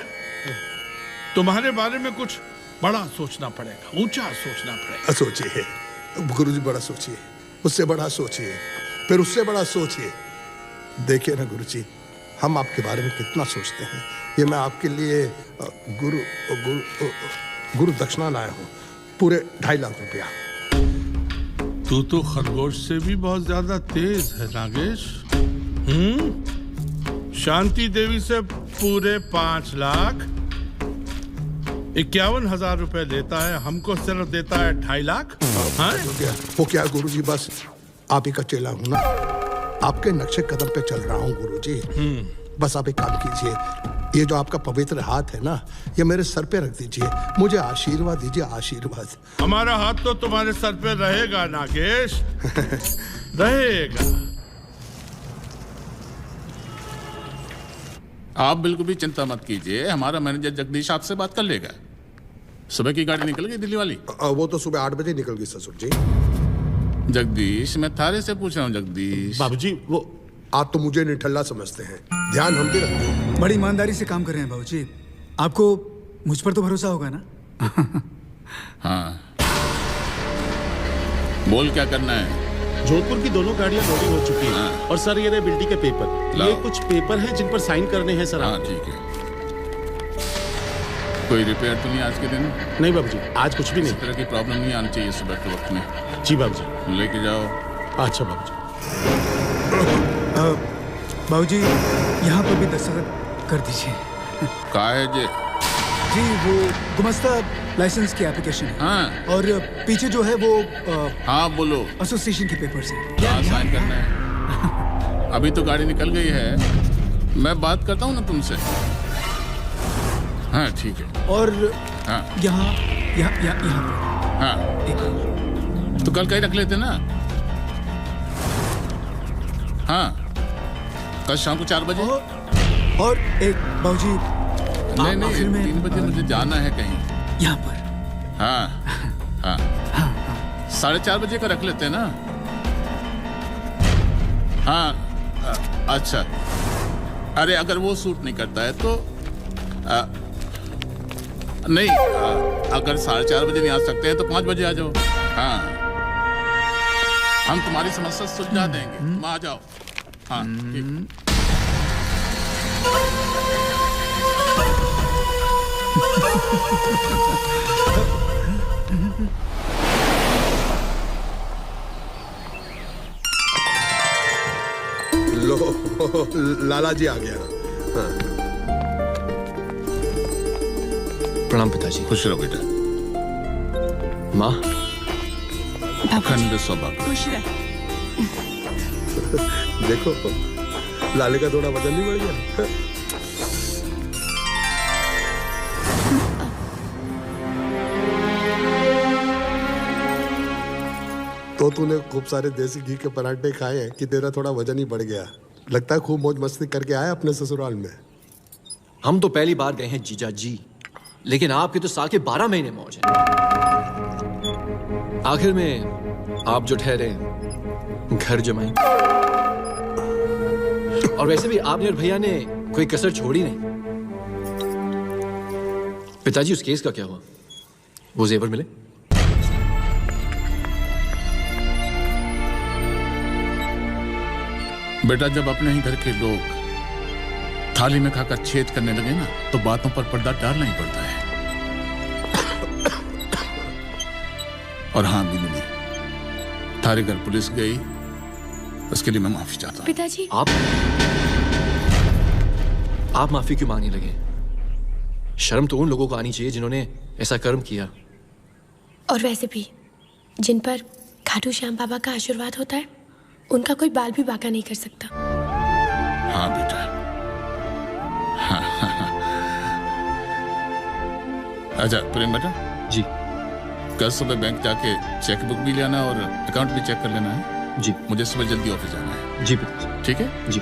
B: तुम्हारे बारे में कुछ बड़ा सोचना पड़ेगा, ऊंचा सोचना पड़ेगा।
F: सोचिए गुरुजी, बड़ा सोचिए, उससे बड़ा सोचिए, फिर उससे बड़ा सोचिए। देखिए ना गुरुजी, हम आपके बारे में कितना सोचते हैं। ये मैं आपके लिए गुरु दक्षिणा लाया हूँ, पूरे 2.5 लाख रुपया।
B: तू तो खरगोश से भी बहुत ज्यादा तेज है नागेश। शांति देवी से पूरे 5 लाख, 51,000 रुपए लेता है, हमको सिर्फ देता है 2.5 लाख।
F: वो क्या गुरुजी, बस आप ही का चेला हूं ना, आपके नक्शे कदम पे चल रहा हूँ गुरुजी। बस आप एक काम कीजिए, ये जो आपका पवित्र हाथ है ना, ये मेरे सर पे रख दीजिए, मुझे आशीर्वाद दीजिए, आशीर्वाद।
B: हमारा हाथ तो तुम्हारे सर पे रहेगा नागेश, रहेगा।
Q: आप बिल्कुल भी चिंता मत कीजिए, हमारा मैनेजर जगदीश आपसे बात कर लेगा। सुबह की गाड़ी निकल गई दिल्ली वाली?
F: वो तो सुबह 8 बजे निकल गई ससुर जी।
Q: जगदीश, मैं थारे से पूछ रहा हूँ जगदीश।
F: बाबूजी, वो आप तो मुझे निठल्ला समझते हैं, ध्यान हम भी रखते हैं।
P: बड़ी ईमानदारी से काम कर रहे हैं बाबूजी, आपको मुझ पर तो भरोसा होगा ना?
Q: हाँ, बोल क्या करना है?
R: जोधपुर की दोनों गाड़ियां लोडिंग हो चुकी हैं। और सर ये रहे बिल्डी के पेपर, ये कुछ पेपर हैं जिन पर साइन करने हैं सर।
Q: हाँ ठीक है। कोई रिपेयर तो नहीं आज के दिन?
R: नहीं बाबूजी, आज कुछ भी नहीं।
Q: इस तरह की प्रॉब्लम नहीं आनी चाहिए सुबह के वक्त में।
R: जी बाबूजी।
Q: लेके जाओ।
R: अच्छा बाबूजी।
P: बाबूजी, यहाँ पर भी दस्तखत कर दीजिए।
Q: का है जे?
P: जी वो गुमस्ता लाइसेंस की एप्लीकेशन है।
Q: हाँ।
P: और पीछे जो है वो
Q: हाँ बोलो।
P: एसोसिएशन के पेपर से।
Q: क्या साइन करना है? अभी तो गाड़ी निकल गई है, मैं बात करता हूँ ना तुमसे। हाँ ठीक है।
P: और
Q: हाँ
P: यहाँ पर।
Q: हाँ तो कल कहीं रख लेते ना। हाँ कल शाम को 4 बजे।
P: और एक बाबूजी,
Q: नहीं 3 बजे मुझे जाना है कहीं
P: यहाँ पर।
Q: हाँ हाँ 4:30 बजे का रख लेते हैं ना। हाँ अच्छा, अरे अगर वो सूट नहीं करता है तो नहीं, अगर 4:30 बजे नहीं आ सकते हैं तो 5 बजे आ जाओ। हाँ हम तुम्हारी समस्या सुलझा देंगे, तुम आ जाओ। हाँ ठीक।
F: लो लाला जी आ गया। हाँ।
H: प्रणाम पिताजी।
Q: खुश रहो बेटा।
H: माँ,
Q: खंड सौभाग्य।
O: खुश रह।
F: देखो लाले का थोड़ा वजन नहीं बढ़ गया। तो तूने खूब सारे देसी घी के पराठे खाए हैं कि तेरा थोड़ा वजन ही बढ़ गया। लगता है खूब मौज मस्ती करके आया अपने ससुराल में।
H: हम तो पहली बार गए हैं जीजा जी, लेकिन आपके तो साल के 12 महीने मौज है। आखिर में आप जो ठहरे घर जमाई। और वैसे भी आपने और भैया ने कोई कसर छोड़ी नहीं। पिताजी, उस केस का क्या हुआ? वो जेवर मिले?
Q: बेटा, जब अपने ही घर के लोग थाली में खाकर छेद करने लगे ना, तो बातों पर पर्दा डालना ही पड़ता है। और हाँ बिजली, थारे घर पुलिस गई, उसके लिए मैं माफी चाहता हूँ।
J: पिताजी,
H: आप माफी क्यों मांगने लगे? शर्म तो उन लोगों को आनी चाहिए जिन्होंने ऐसा कर्म किया।
J: और वैसे भी जिन पर खाटू श्याम बाबा का आशीर्वाद होता है, उनका कोई बाल भी बांका नहीं कर सकता।
Q: हाँ बेटा, अच्छा प्रेम बेटा
H: जी,
Q: कल सुबह बैंक जाके चेक बुक भी लेना और अकाउंट भी चेक कर लेना है।
H: जी।
Q: मुझे सुबह जल्दी ऑफिस जाना है।
H: जी पिताजी।
Q: ठीक है
H: जी।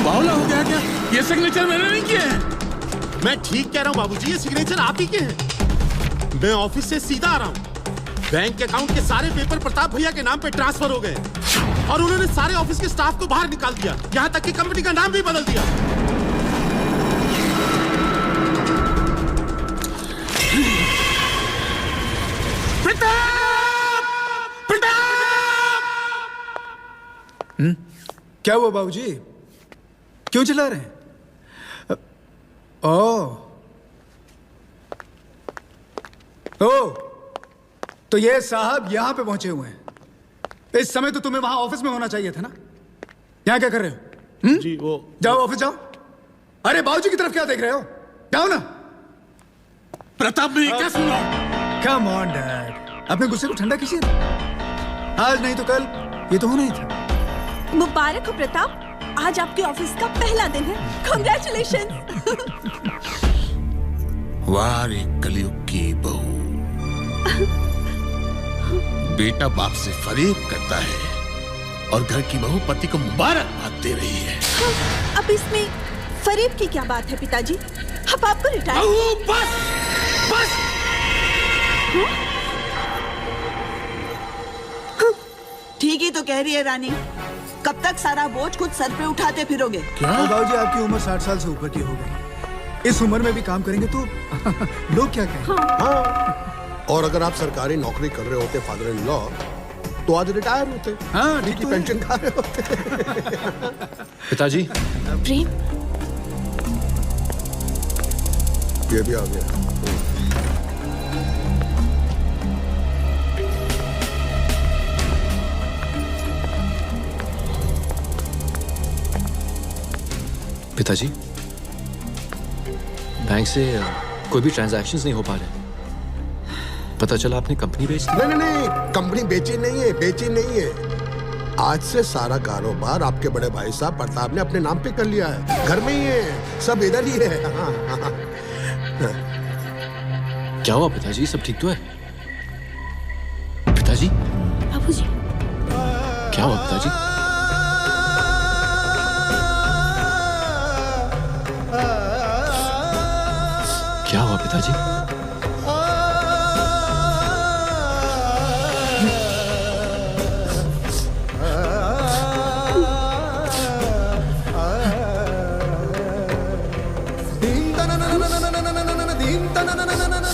Q: बावला हो गया क्या? ये सिग्नेचर मैंने नहीं किए हैं।
R: मैं ठीक कह रहा हूँ बाबूजी, ये सिग्नेचर आप ही के हैं। मैं ऑफिस से सीधा आ रहा हूँ। बैंक के अकाउंट के सारे पेपर प्रताप भैया के नाम पे ट्रांसफर हो गए और उन्होंने सारे ऑफिस के स्टाफ को बाहर निकाल दिया, यहाँ तक कि कंपनी का नाम भी बदल दिया।
P: क्या हुआ बाबूजी? क्यों चिल्ला रहे हैं? तो ये साहब यहां पे पहुंचे हुए हैं। इस समय तो तुम्हें वहां ऑफिस में होना चाहिए था ना। यहां क्या कर रहे हो?
R: जी वो
P: जाओ ऑफिस जाओ। अरे बाबूजी की तरफ क्या देख रहे हो? जाओ ना।
Q: प्रताप ने क्या सुना?
P: कम ऑन डैड, अपने गुस्से को ठंडा कीजिए। आज नहीं तो कल ये तो होना ही था।
O: मुबारक हो प्रताप, आज आपके ऑफिस का पहला दिन है। कांग्रेचुलेशंस।
Q: वाह रे कलयुग की बहू। बेटा बाप से फरेब करता है और घर की बहू पति को मुबारकबाद दे रही है।
O: अब इसमें फरेब की क्या बात है पिताजी? अब आपको रिटायर।
Q: बस बस।
I: ठीक ही तो कह रही है रानी, कब तक सारा बोझ खुद सर पे उठाते फिरोगे?
P: क्या बाबूजी, आपकी उम्र 60 साल से ऊपर की हो गई। इस उम्र में भी काम करेंगे तो लोग क्या कहेंगे?
F: हाँ। और अगर आप सरकारी नौकरी कर रहे होते फादर इन लॉ, तो आज रिटायर होते।
P: हाँ,
F: ठीक है, पेंशन खा रहे होते।
H: पिताजी।
J: प्रेम,
F: ये भी आ गया।
H: पिताजी, बैंक से कोई भी ट्रांजैक्शंस नहीं हो पा रहे। पता चला आपने कंपनी बेच दी?
F: नहीं, कंपनी बेची नहीं है, बेची नहीं है। आज से सारा कारोबार आपके बड़े भाई साहब प्रताप ने अपने नाम पे कर लिया है। घर में ही है, सब इधर ही है। हाँ।
H: क्या हुआ पिताजी, सब ठीक तो है? पिताजी?
J: बाबूजी।
H: क्या हुआ पिताजी? क्या हुआ पिताजी?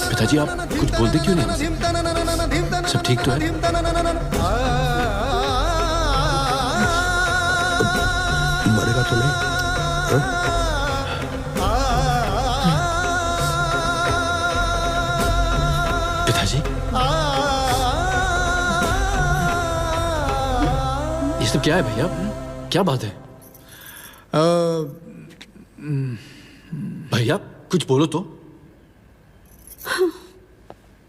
H: पिताजी आप कुछ बोलते क्यों नहीं? सब ठीक तो है?
F: मरेगा तो नहीं?
H: पिताजी, ये सब क्या है भैया? क्या बात है? भैया कुछ बोलो तो।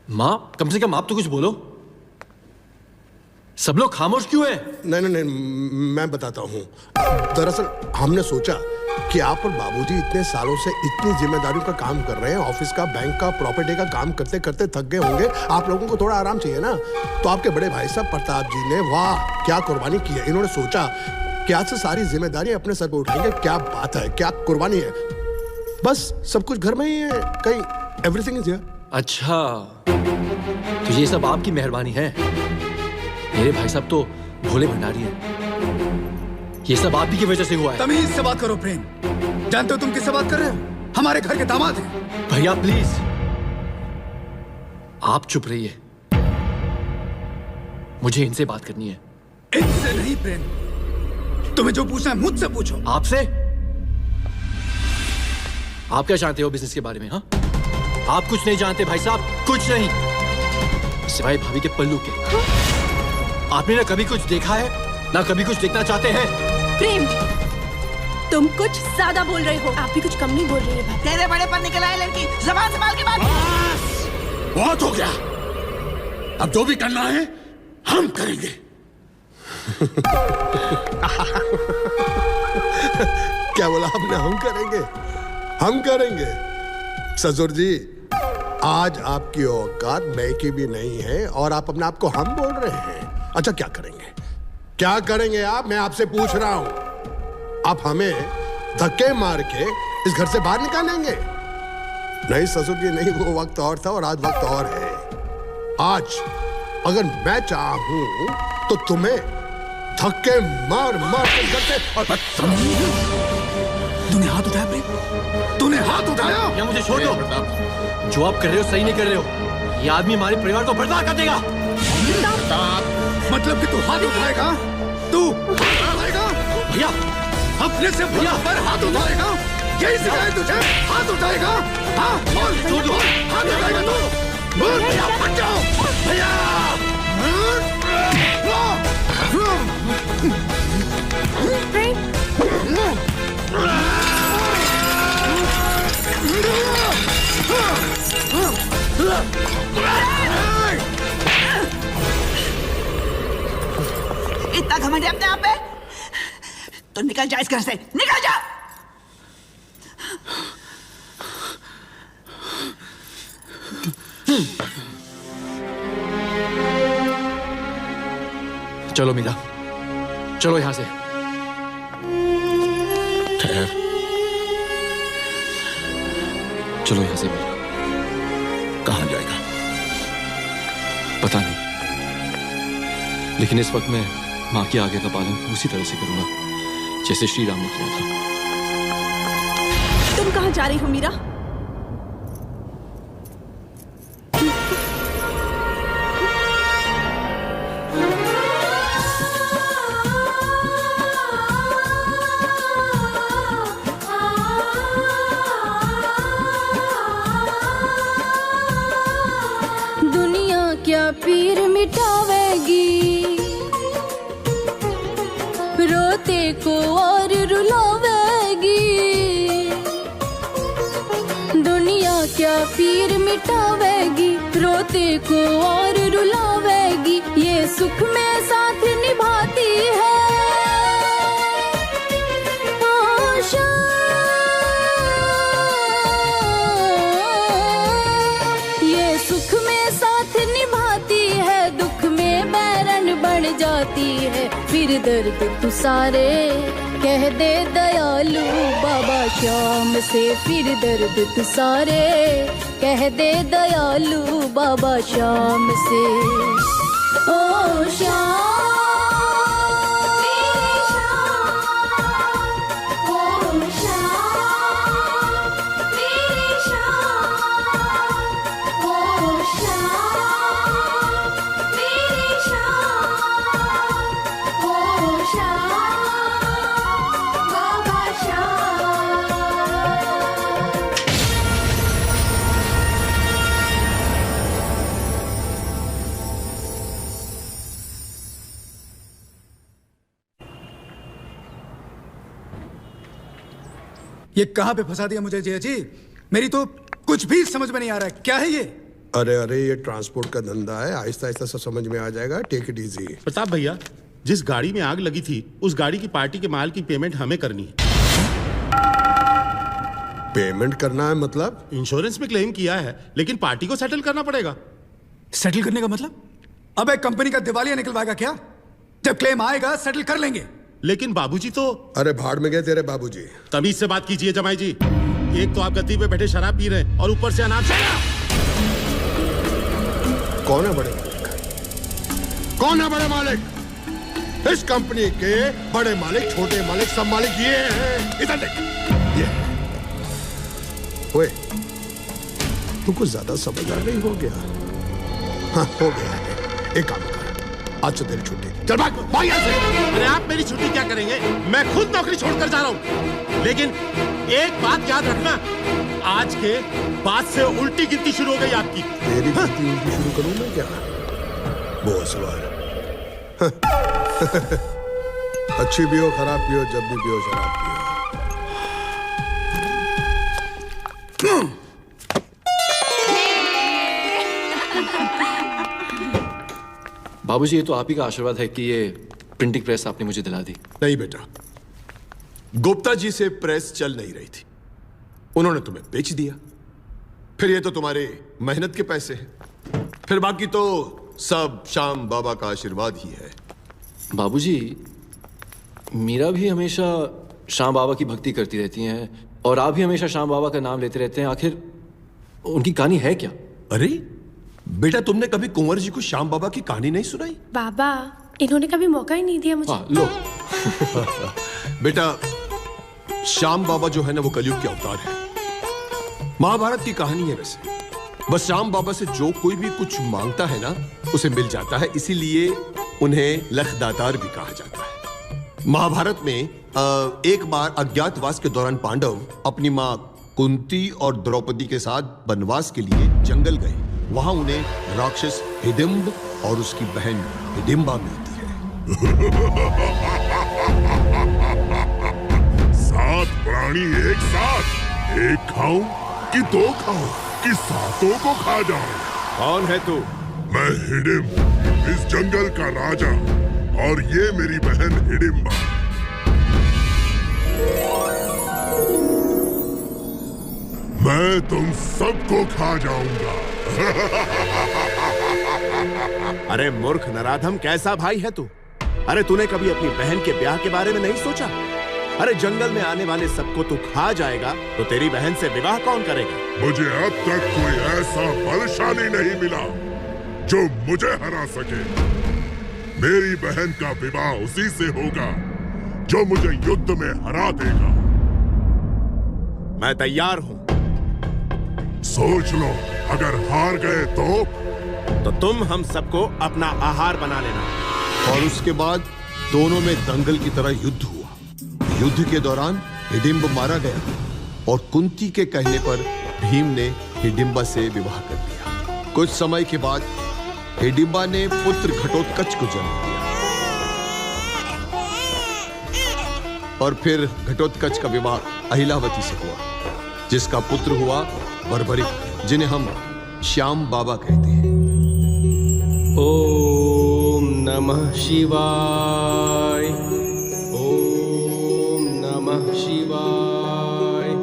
H: माँ, कम से कम आप तो कुछ बोलो। सब लोग खामोश क्यों है?
F: नहीं, मैं बताता हूँ। दरअसल हमने सोचा कि आप और बाबूजी इतने सालों से इतनी जिम्मेदारियों का काम कर रहे हैं, ऑफिस का, बैंक का, प्रॉपर्टी का काम करते करते थक गए होंगे। आप लोगों को थोड़ा आराम चाहिए ना। तो आपके बड़े भाई साहब प्रताप जी ने वाह क्या कुर्बानी की है। इन्होंने सोचा कि आज से सारी जिम्मेदारी अपने सर पर उठाएंगे। क्या बात है, क्या कुर्बानी है। बस सब कुछ घर में ही है, कहीं एवरीथिंग इज हियर।
H: अच्छा, तो ये सब आपकी मेहरबानी है। मेरे भाई साहब तो भोले भंडारी हैं। ये सब आप ही की वजह से हुआ है।
P: तमीज से बात करो प्रेम। जानते हो तुम किससे बात कर रहे हो? हमारे घर के दामाद हैं।
H: भैया प्लीज आप चुप रहिए, मुझे इनसे बात करनी है।
P: इनसे नहीं प्रेम, तुम्हें जो पूछना है मुझसे पूछो।
H: आपसे? आप क्या जानते हो बिजनेस के बारे में? हाँ, आप कुछ नहीं जानते भाई साहब, कुछ नहीं, सिवाय भाभी के पल्लू के। आपने ना कभी कुछ देखा है, ना कभी कुछ देखना चाहते हैं।
O: प्रेम, तुम कुछ ज्यादा बोल रहे हो।
J: आप भी कुछ कम नहीं बोल रही है।
I: तेरे बड़े पर निकल आए लड़की, ज़बान संभाल के बात।
Q: बहुत हो गया, अब जो भी करना है हम करेंगे।
F: क्या बोला आपने? हम करेंगे, हम करेंगे। ससुर जी, आज आपकी औकात मैं की भी नहीं है और आप अपने आप को हम बोल रहे हैं। अच्छा, क्या करेंगे? क्या करेंगे आप? मैं आपसे पूछ रहा हूं। आप हमें धक्के मार के इस घर से बाहर निकालेंगे? नहीं ससुर जी, नहीं। वो वक्त और था और आज वक्त और है। आज अगर मैं चाहूं तो तुम्हें धक्के मार मार के घर से।
P: तूने हाथ उठाया प्रेम? तूने हाथ उठाया?
H: या मुझे छोड़ दो। जो आप कर रहे हो सही नहीं कर रहे हो। ये आदमी हमारे परिवार को बर्बाद कर देगा।
P: मतलब कि तू हाथ उठाएगा? तू हाथ उठाएगा?
H: भैया,
P: अपने से भैया पर हाथ उठाएगा? यही सिखाया तुझे? हाथ उठाएगा? हाँ, बोल, छोड़ दो। हाथ उठाएगा तू? बोल, भैया, मत जाओ। भैया,
I: इतना घमंड है अपने आप पे? तो निकल जा इस घर से, निकल जा।
H: चलो मीरा, चलो यहां से।
A: ठहर।
H: चलो यहां से मीरा।
A: कहां जाएगा?
H: पता नहीं, लेकिन इस वक्त मैं माँ के आगे का पालन उसी तरह से करूंगा जैसे श्री राम ने किया था।
O: तुम कहां जा रही हो मीरा?
C: दुनिया क्या पीर मिटावेगी, रोते को और रुलावेगी। दुनिया क्या पीर मिटावेगी, रोते को और रुलावेगी। ये सुख में साथ निभाती है आशा। ये सुख में साथ निभाती है, दुख में बैरन बन जाती है। फिर दर्द तू सारे कह दे दयालु बाबा श्याम से। फिर दर्द तू सारे कह दे दयालु बाबा श्याम से। ओ श्याम,
P: ये कहां पे फंसा दिया मुझे जया जी? मेरी तो कुछ भी समझ में नहीं आ रहा है। क्या है ये?
F: अरे अरे, ये ट्रांसपोर्ट का धंधा है, आहिस्ता आहिस्ता सब समझ में आ जाएगा। Take it easy.
R: प्रताप भैया, जिस गाड़ी में आग लगी थी उस गाड़ी की पार्टी के माल की पेमेंट हमें करनी है।
F: पेमेंट करना है मतलब?
R: इंश्योरेंस में क्लेम किया है, लेकिन पार्टी को सेटल करना पड़ेगा।
P: सेटल करने का मतलब? अब एक कंपनी का दिवालिया निकलवाएगा क्या? जब क्लेम आएगा सेटल कर लेंगे।
R: लेकिन बाबूजी तो।
F: अरे भाड़ में गए तेरे बाबूजी।
R: तमीज से बात कीजिए जमाई जी। एक तो आप गद्दी पे बैठे शराब पी रहे हैं और ऊपर से अनाप शराब।
F: कौन है बड़े मालिक? कौन है बड़े मालिक? इस कंपनी के बड़े मालिक, छोटे मालिक, सब मालिक ये हैं। इधर देख, ये। ओए, तू कुछ ज्यादा समझदार नहीं हो गया? हाँ, हो गया है। एक काम कर, आज से तेरी छुट्टी। चल भाग, भाग यहाँ से।
R: अरे आप मेरी छुट्टी क्या करेंगे? मैं खुद नौकरी छोड़कर जा रहा हूँ। लेकिन एक बात याद रखना, आज के बाद से उल्टी गिनती शुरू हो गई आपकी।
F: तेरी गिनती उल्टी शुरू करूँ मैं क्या? बहुत सवाल। अच्छी भी हो खराब भी हो, जब भी हो शराब पियो।
H: बाबूजी, ये तो आप ही का आशीर्वाद है कि ये प्रिंटिंग प्रेस आपने मुझे दिला दी।
A: नहीं बेटा, गुप्ता जी से प्रेस चल नहीं रही थी, उन्होंने तुम्हें बेच दिया। फिर ये तो तुम्हारे मेहनत के पैसे हैं, फिर बाकी तो सब श्याम बाबा का आशीर्वाद ही है।
H: बाबूजी, मीरा भी हमेशा श्याम बाबा की भक्ति करती रहती हैं और आप भी हमेशा श्याम बाबा का नाम लेते रहते हैं, आखिर उनकी कहानी है क्या?
A: अरे बेटा, तुमने कभी कुंवर जी को श्याम बाबा की कहानी नहीं सुनाई?
J: बाबा, इन्होंने कभी मौका ही नहीं दिया मुझे।
A: लो बेटा, श्याम बाबा जो है ना वो कलयुग के अवतार है। महाभारत की कहानी है वैसे। बस श्याम बाबा से जो कोई भी कुछ मांगता है ना उसे मिल जाता है, इसीलिए उन्हें लखदातार भी कहा जाता है। महाभारत में एक बार अज्ञातवास के दौरान पांडव अपनी मां कुंती और द्रौपदी के साथ वनवास के लिए जंगल गए। वहां उन्हें राक्षस हिडिंब और उसकी बहन हिडिंबा मिलती है।
S: 7 प्राणी एक साथ, एक खाऊं कि 2 खाऊं कि 7 को खा जाऊं?
K: कौन है तू?
S: मैं हिडिंब, इस जंगल का राजा, और ये मेरी बहन हिडिंबा। मैं तुम सबको खा जाऊंगा।
K: अरे मूर्ख नराधम, कैसा भाई है तू? अरे तूने कभी अपनी बहन के ब्याह के बारे में नहीं सोचा? अरे जंगल में आने वाले सबको तू खा जाएगा तो तेरी बहन से विवाह कौन करेगा?
S: मुझे अब तक कोई ऐसा बलशाली नहीं मिला जो मुझे हरा सके। मेरी बहन का विवाह उसी से होगा जो मुझे युद्ध में हरा देगा।
K: मैं तैयार हूं।
S: सोच लो, अगर हार गए तो
K: तुम हम सबको अपना आहार बना लेना।
A: और उसके बाद दोनों में दंगल की तरह युद्ध हुआ। युद्ध के दौरान हिडिंब मारा गया और कुंती के कहने पर भीम ने हिडिंबा से विवाह कर दिया। कुछ समय के बाद हिडिंबा ने पुत्र घटोत्कच को जन्म दिया और फिर घटोत्कच का विवाह अहिलावती से हुआ, जिसका पुत्र हुआ बर्बरिक, जिन्हें हम श्याम बाबा कहते हैं।
G: ओम नमः शिवाय, ओम नमः शिवाय।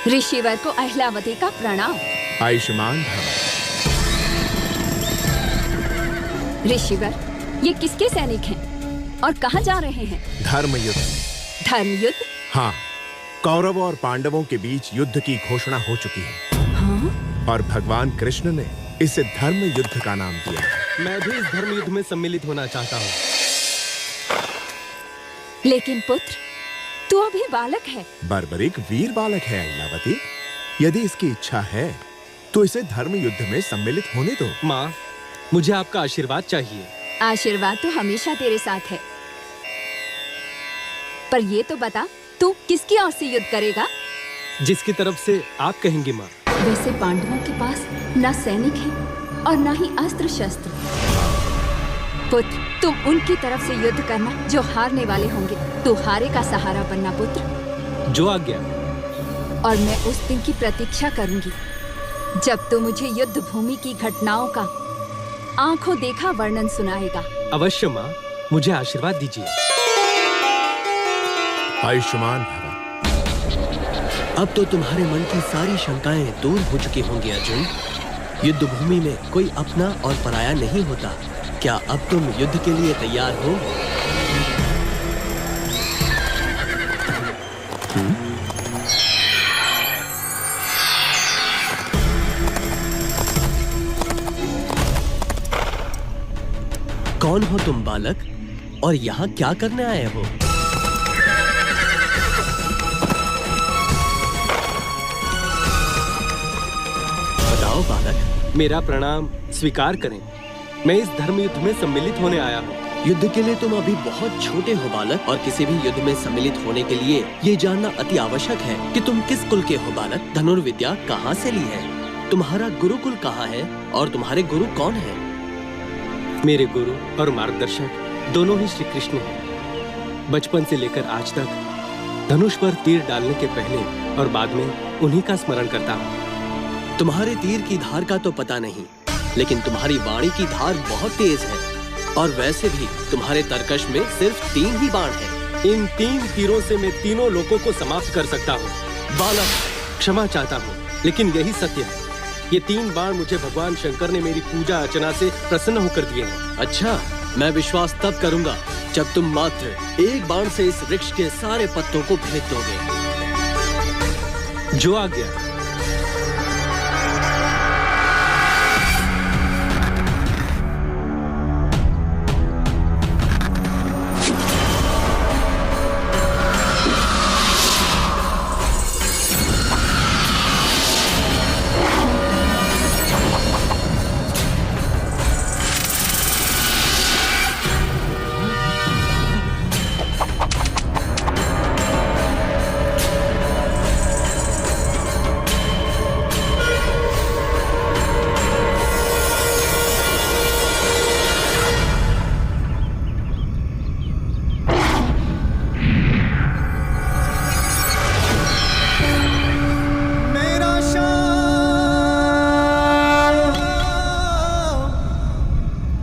D: ऋषिवर को अहिलावती का प्रणाम।
K: आयुष्मान भव।
D: ऋषिवर, ये किसके सैनिक हैं और कहाँ जा रहे हैं?
K: धर्म युद्ध।
D: धर्म युद्ध?
K: हाँ, कौरवों और पांडवों के बीच युद्ध की घोषणा हो चुकी है।
D: हाँ?
K: और भगवान कृष्ण ने इसे धर्म युद्ध का नाम दिया।
G: मैं भी इस धर्म युद्ध में सम्मिलित होना चाहता हूँ।
D: लेकिन पुत्र, तू अभी बालक है।
K: बर्बरिक वीर बालक है अहिलावती। यदि इसकी इच्छा है तो इसे धर्म युद्ध में सम्मिलित होने दो।
G: माँ, मुझे आपका आशीर्वाद चाहिए।
D: आशीर्वाद तो हमेशा तेरे साथ है, पर ये तो बता, तू किसकी ओर से युद्ध करेगा?
G: जिसकी तरफ से आप कहेंगी माँ।
D: वैसे पांडवों के पास ना सैनिक है और ना ही अस्त्र शस्त्र। पुत्र, तुम उनकी तरफ से युद्ध करना जो हारने वाले होंगे। तू हारे का सहारा बनना पुत्र।
G: जो आज्ञा।
D: और मैं उस दिन की प्रतीक्षा करूंगी जब तू मुझे युद्ध भूमि की घटनाओं का आंखों देखा वर्णन सुनाएगा।
T: अवश्य माँ, मुझे आशीर्वाद दीजिए।
K: आयुष्मान भव।
U: अब तो तुम्हारे मन की सारी शंकाएं दूर हो चुकी होंगी अर्जुन। युद्ध भूमि में कोई अपना और पराया नहीं होता। क्या अब तुम युद्ध के लिए तैयार हो? कौन हो तुम बालक, और यहाँ क्या करने आए हो? बताओ बालक।
T: मेरा प्रणाम स्वीकार करें। मैं इस धर्म युद्ध में सम्मिलित होने आया हूँ।
U: युद्ध के लिए तुम अभी बहुत छोटे हो बालक, और किसी भी युद्ध में सम्मिलित होने के लिए ये जानना अति आवश्यक है कि तुम किस कुल के हो बालक। धनुर्विद्या कहाँ से ली है? तुम्हारा गुरुकुल कहाँ है और तुम्हारे गुरु कौन है?
T: मेरे गुरु और मार्गदर्शक दोनों ही श्री कृष्ण हैं। बचपन से लेकर आज तक धनुष पर तीर डालने के पहले और बाद में उन्हीं का स्मरण करता हूँ।
U: तुम्हारे तीर की धार का तो पता नहीं, लेकिन तुम्हारी वाणी की धार बहुत तेज है, और वैसे भी तुम्हारे तरकश में सिर्फ 3 ही बाण हैं।
T: इन 3 तीरों से मैं तीनों लोगों को समाप्त कर सकता हूँ।
U: बालक,
T: क्षमा चाहता हूँ, लेकिन यही सत्य है। ये 3 बाण मुझे भगवान शंकर ने मेरी पूजा अर्चना से प्रसन्न होकर दिए हैं।
U: अच्छा, मैं विश्वास तब करूंगा जब तुम मात्र 1 बाण से इस वृक्ष के सारे पत्तों को भेद दोगे।
T: जो आज्ञा।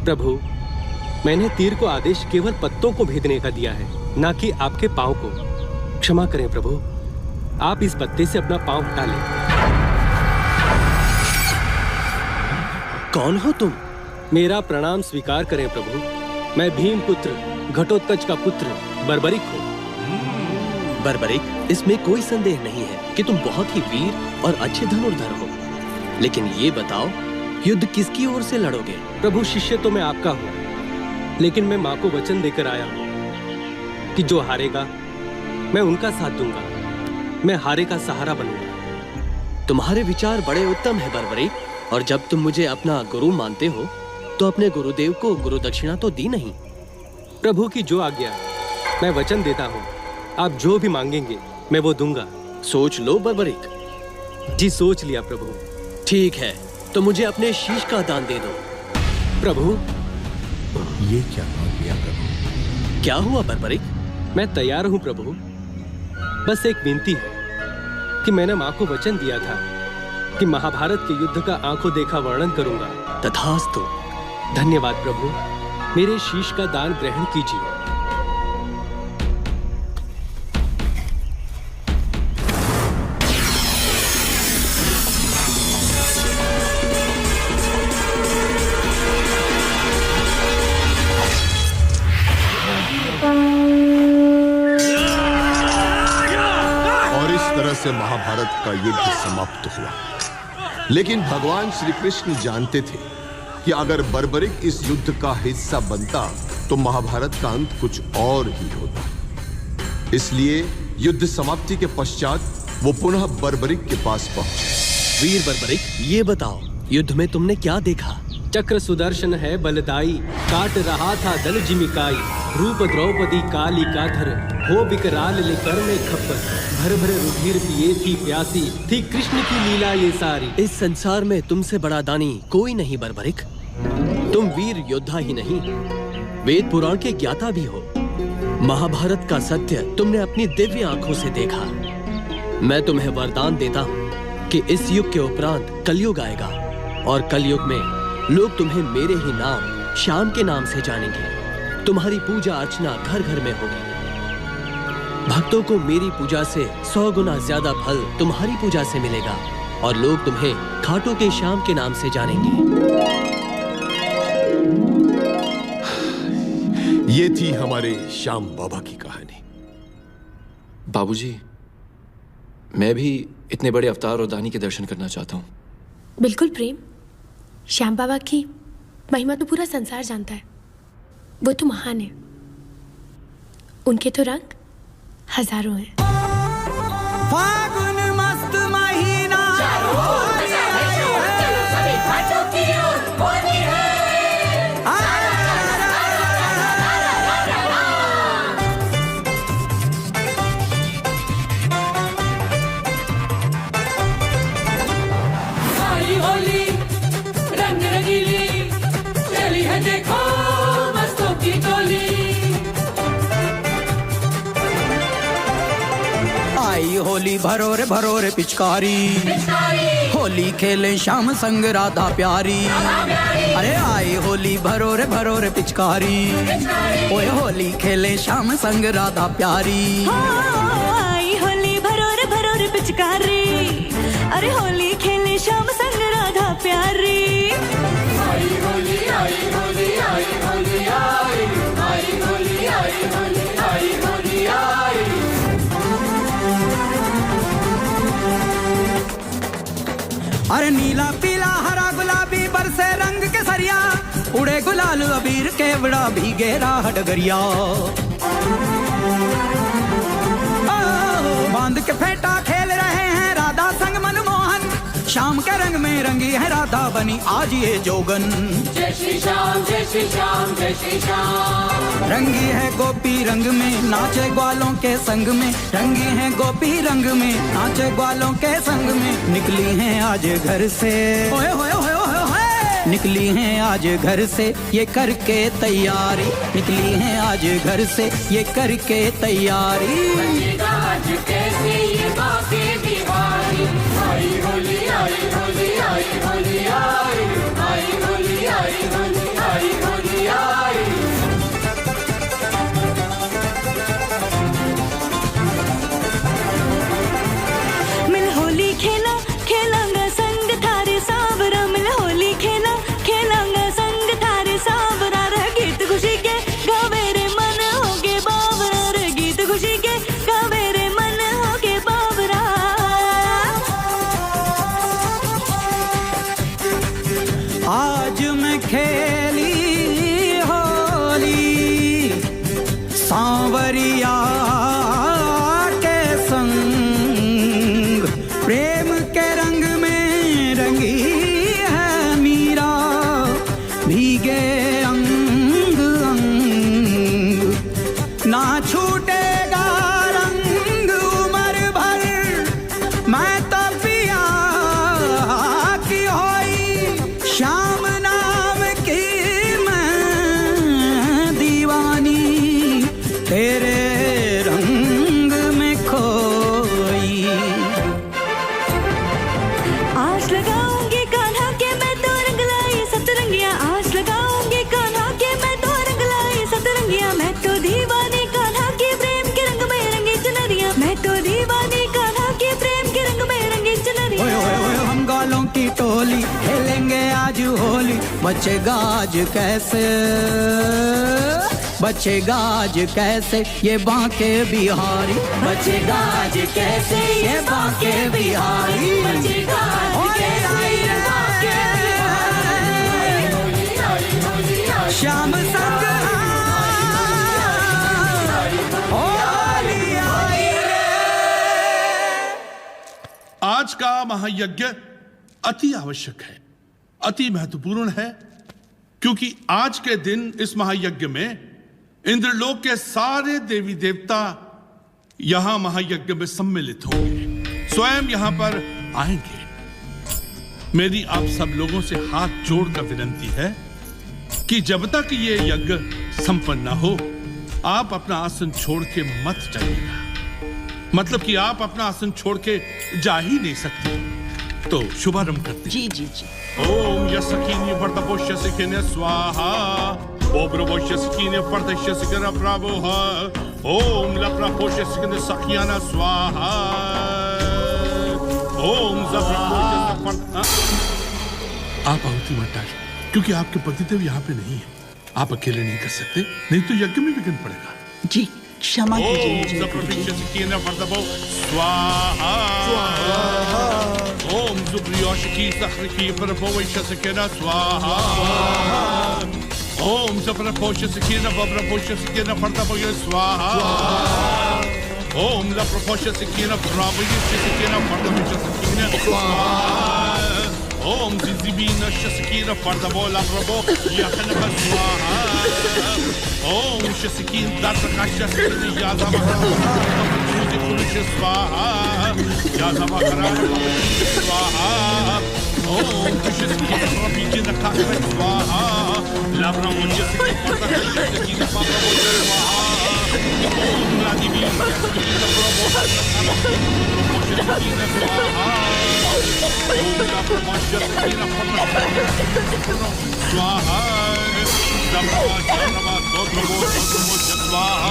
T: प्रभु, मैंने तीर को आदेश केवल पत्तों को भेदने का दिया है, ना कि आपके पांव को। क्षमा करें प्रभु, आप इस पत्ते से अपना पांव हटा लें।
U: कौन हो तुम?
T: मेरा प्रणाम स्वीकार करें प्रभु। मैं भीम पुत्र घटोत्कच का पुत्र बर्बरिक हूँ।
U: बर्बरिक, इसमें कोई संदेह नहीं है कि तुम बहुत ही वीर और अच्छे धनुर्धर हो। लेकिन ये बताओ, युद्ध किसकी ओर से लड़ोगे?
T: प्रभु, शिष्य तो मैं आपका हूँ, लेकिन मैं माँ को वचन देकर आया हूँ कि जो हारेगा मैं उनका साथ दूंगा। मैं हारे का सहारा बनूंगा।
U: तुम्हारे विचार बड़े उत्तम है बर्बरिक, और जब तुम मुझे अपना गुरु मानते हो तो अपने गुरुदेव को गुरु दक्षिणा तो दी नहीं।
T: प्रभु की जो आज्ञा, मैं वचन देता हूँ, आप जो भी मांगेंगे मैं वो दूंगा।
U: सोच लो बर्बरिक।
T: जी सोच लिया प्रभु।
U: ठीक है, तो मुझे अपने शीश का दान दे दो।
T: प्रभु,
K: ये क्या मांग लिया प्रभु?
U: क्या हुआ बर्बरिक?
T: मैं तैयार हूँ प्रभु। बस एक विनती है कि मैंने माँ को वचन दिया था कि महाभारत के युद्ध का आंखों देखा वर्णन करूंगा।
U: तथास्तु।
T: धन्यवाद प्रभु, मेरे शीश का दान ग्रहण कीजिए।
A: से महाभारत का युद्ध समाप्त हुआ। लेकिन भगवान श्री कृष्ण जानते थे कि अगर बर्बरिक इस युद्ध का हिस्सा बनता तो महाभारत का अंत कुछ और ही होता। इसलिए युद्ध समाप्ति के पश्चात वो पुनः बर्बरिक के पास पहुंचे।
U: वीर बर्बरिक, ये बताओ, युद्ध में तुमने क्या देखा?
T: चक्र सुदर्शन है बलदाई, काट रहा था दल जिमिकाई, रूप द्रौपदी काली काधर, हो विकराल लेकर में खप्पर, भर भर रुधिर पिए थी प्यासी, थी कृष्ण की लीला ये सारी।
U: इस संसार में तुमसे बड़ा दानी कोई नहीं बर्बरिक। तुम वीर योद्धा ही नहीं, वेद पुराण के ज्ञाता भी हो। महाभारत का सत्य तुमने अपनी दिव्य आंखों से देखा। मैं तुम्हें वरदान देता हूँ कि इस युग के उपरांत कलयुग आएगा, और कलयुग में लोग तुम्हें मेरे ही नाम श्याम के नाम से जानेंगे। तुम्हारी पूजा अर्चना घर घर में होगी। भक्तों को मेरी पूजा से 100 गुना ज्यादा फल तुम्हारी पूजा से मिलेगा और लोग तुम्हें खाटू के श्याम के नाम से जानेंगे।
A: ये थी हमारे श्याम बाबा की कहानी।
H: बाबूजी, मैं भी इतने बड़े अवतार और दानी के दर्शन करना चाहता हूँ।
J: बिल्कुल प्रेम, श्याम बाबा की महिमा तो पूरा संसार जानता है। वो तो महान है, उनके तो रंग हजारों हैं।
L: फागुन मस्त महीना
M: होली रंग रंगीली चली है देखो मस्तों की टोली।
L: आई होली भरो रे पिचकारी, होली खेले श्याम संग राधा प्यारी। अरे आई होली भरो रे पिचकारी, ओए होली खेले श्याम संग राधा प्यारी।
C: आई होली भरो रे पिचकारी, अरे होली खेले श्याम संग राधा प्यारी।
M: आई होली आई होली आई होली आई आई होली आई होली आई होली आई।
L: अरे नीला पीला हरा गुलाबी बरसे रंग के सरिया, उड़े गुलाल अबीर के बड़ा भीगे राह डगरिया। बांध के फेंटा खेल रहे हैं राधा संग मनमोहन, शाम के रंग में रंगी है राधा बनी आज ये जोगन।
M: जय श्री श्याम जय श्री श्याम जय श्री श्याम।
L: रंगी है गोपी रंग में नाचे ग्वालों के संग में, रंगी है गोपी रंग में नाचे ग्वालों के संग में। निकली हैं आज घर से ओए होए होए होए होए, निकली हैं आज घर से ये करके तैयारी, निकली हैं आज घर से ये करके तैयारी।
M: आज कैसे ये बाके दीवारी। आई होली आई होली आई होली आई आई होली आई होली आई होली आई।
C: मिल होली खेलांगा संग थारे सावरा। मिल होली खेलांगा संग थारे सावरा। रह गीत खुशी के गावे रे मन होगे बावरा, रे गीत खुशी के गावे रे मन होगे बावरा।
L: आज मैं खेली होली सांवरिया के संग, प्रेम के रंग में रंगी है मीरा, भीगे अंग अंग ना छूटेगा रंग उम्र भर। मैं तो पिया की होई श्याम नाम की मैं दीवानी, तेरे रंग में खोई।
C: आस लगाऊंगी कान्हा के मैं तो रंग लाई सतरंगिया। आस लगाऊंगी कान्हा के मैं तो रंग लाई सतरंगिया। मैं तो दीवानी कान्हा के प्रेम के रंग में रंगी चुनरिया। मैं तो दीवानी कान्हा के प्रेम के रंग में रंगी चुनरिया।
L: ओए ओए ओए हम गालों की टोली खेलेंगे आज होली, बचेगा आज कैसे, बचेगा आज कैसे ये बांके बिहारी, बचेगा आज कैसे ये बांके बिहारी।
M: बचेगा आज कैसे ये बाके बिहारी।
L: श्याम संग होली आई रे।
B: आज का महायज्ञ अति आवश्यक है, अति महत्वपूर्ण है, क्योंकि आज के दिन इस महायज्ञ में इंद्रलोक के सारे देवी देवता यहां महायज्ञ में सम्मिलित होंगे, स्वयं यहां पर आएंगे। मेरी आप सब लोगों से हाथ जोड़कर विनती है कि जब तक ये यज्ञ संपन्न न हो, आप अपना आसन छोड़ के मत जाइएगा। मतलब कि आप अपना आसन छोड़ के जा ही नहीं सकते। तो शुभारंभ करते
I: जी जी जी।
B: ओम यसकीनी वर्तपोष्य सिखिने स्वाहा ओब्रवोष्य सिखिने वर्तस्य सिखिने प्रभुः ओम लप्रपोष्य सिखिने सखियाना स्वाहा ओम जप्रपोष्य आप आहुति मत डालिए क्योंकि आपके पतिदेव यहाँ पे नहीं है। आप अकेले नहीं कर सकते, नहीं तो यज्ञ में विघ्न पड़ेगा।
I: जी क्षमा कीजिए
B: ओम
I: मुझे।
B: जप्रविष्य सिखिने वर्तपो स्वाहा ओम सुप्रियोशकी सखरकी प्रभवैश्य सिखिने स्वाहा ओम सप्रपोष्य सिखिने वप्रपोष्य सिखिने वर्तपो स्वाहा ओम लप्रपोष्य सिखिने प्रभवैश्य सिखिने वर्तपो सिखिने स्वाहा ओम जिजिबीन शसकीन पर्दबोला प्रभो यखन स्वाहा ओम शसकीन दर्शका शसकीन यादव स्वाहा यादव स्वाहा ओम शसकीन प्रभीजिन काकर स्वाहा लब्रम शसकीन पाप्रभो स्वाहा ओम लादिबीन शसकीन प्रभो शसकीन स्वाहा ओम लब्रम स्वाहा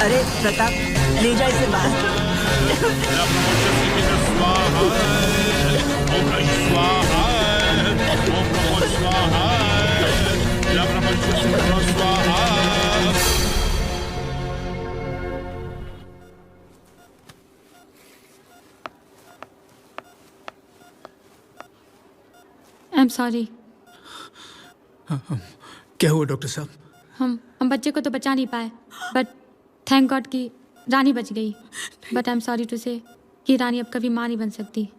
I: अरे प्रताप ले जा इसे बाहर।
J: आई एम सॉरी।
G: क्या हुआ डॉक्टर साहब?
J: हम बच्चे को तो बचा नहीं पाए, बट थैंक गॉड कि रानी बच गई। But I am sorry to say कि रानी अब कभी माँ नहीं बन सकती।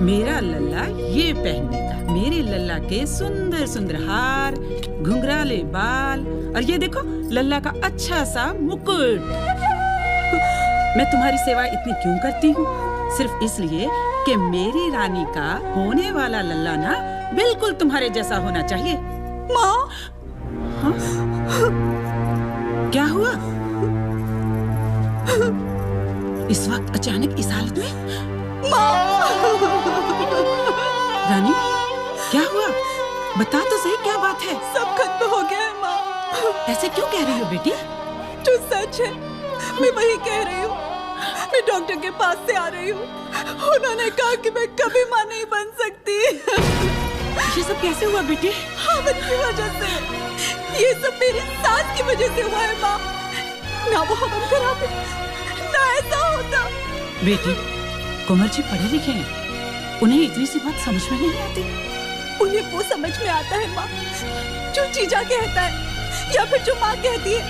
N: मेरा लल्ला ये पहनेगा, मेरे लल्ला के सुंदर सुंदर हार, घुंघराले बाल और ये देखो लल्ला का अच्छा सा मुकुट। मैं तुम्हारी सेवा इतनी क्यों करती हूँ? सिर्फ इसलिए कि मेरी रानी का होने वाला लल्ला ना बिल्कुल तुम्हारे जैसा होना चाहिए।
O: माँ,
N: क्या हुआ? इस वक्त अचानक इस हालत में? रानी क्या हुआ? बता तो सही क्या बात है?
O: सब खत्म हो गया है माँ।
N: ऐसे क्यों कह रही हो बेटी?
O: जो सच है मैं वही कह रही हूँ। मैं डॉक्टर के पास से आ रही हूँ, उन्होंने कहा कि मैं कभी माँ नहीं बन सकती।
N: ये सब कैसे हुआ बेटी?
O: हामिद की वजह से। ये सब मेरी सास की वजह से हुआ है माँ। ना वो हवन कराते, ना ऐसा होता।
N: बेटी कुंवर जी पढ़े लिखे हैं, उन्हें इतनी सी बात समझ में नहीं आती।
O: उन्हें वो समझ में आता है माँ जो जीजा कहता है या फिर जो माँ कहती है।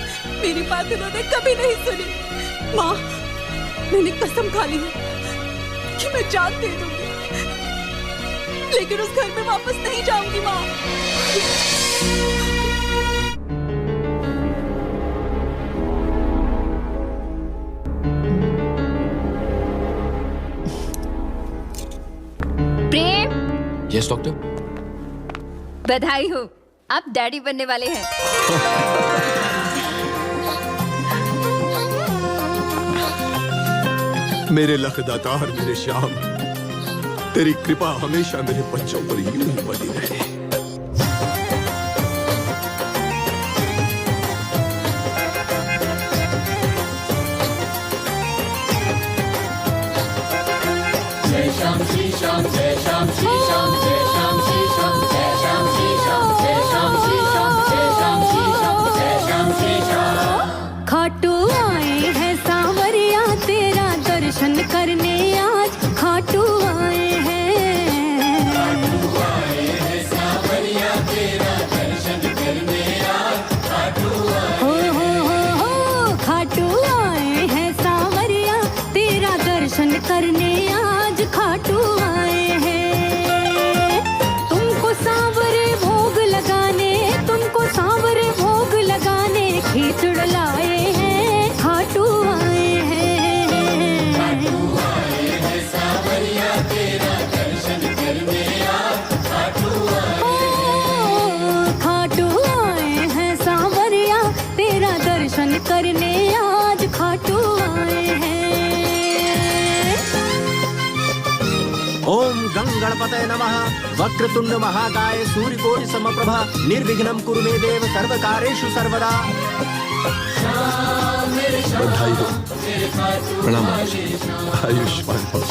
O: मेरी बात उन्होंने कभी नहीं सुनी। माँ मैंने कसम खा ली है कि मैं जान दे दूंगी, लेकिन उस घर में वापस नहीं जाऊंगी माँ।
D: प्रेम।
H: Yes doctor.
D: बधाई हो, आप डैडी बनने वाले हैं।
A: मेरे लखदातार, मेरे श्याम, तेरी कृपा हमेशा मेरे बच्चों पर यूं ही बनी रहे।
M: जय श्याम श्री श्याम, जय श्याम श्री श्याम, जय श्याम श्री श्याम, जय श्याम श्री श्याम, जय श्याम श्री श्याम, जय श्याम श्री श्याम, जय श्याम श्री श्याम।
C: खाटू आए है सांवरिया तेरा दर्शन करने आज खाटू आए हैं। तुमको सांवरे भोग लगाने, तुमको सांवरे भोग लगाने खींचड़ लाए हैं, खाटू आए हैं।
M: खाटू आए हैं सावरिया तेरा दर्शन करने आज खाटू
C: खाटू आए हैं सांवरिया तेरा दर्शन करने आज खाटू आए हैं।
U: ओम गं गणपतये नमः। वक्रतुंड महाकाय सूर्यकोटि समप्रभा निर्विघ्नं कुरु मे देव सर्वकार्येषु सर्वदा।
A: बधाई हो।
H: प्रणाम।
A: आयुष्मान भव।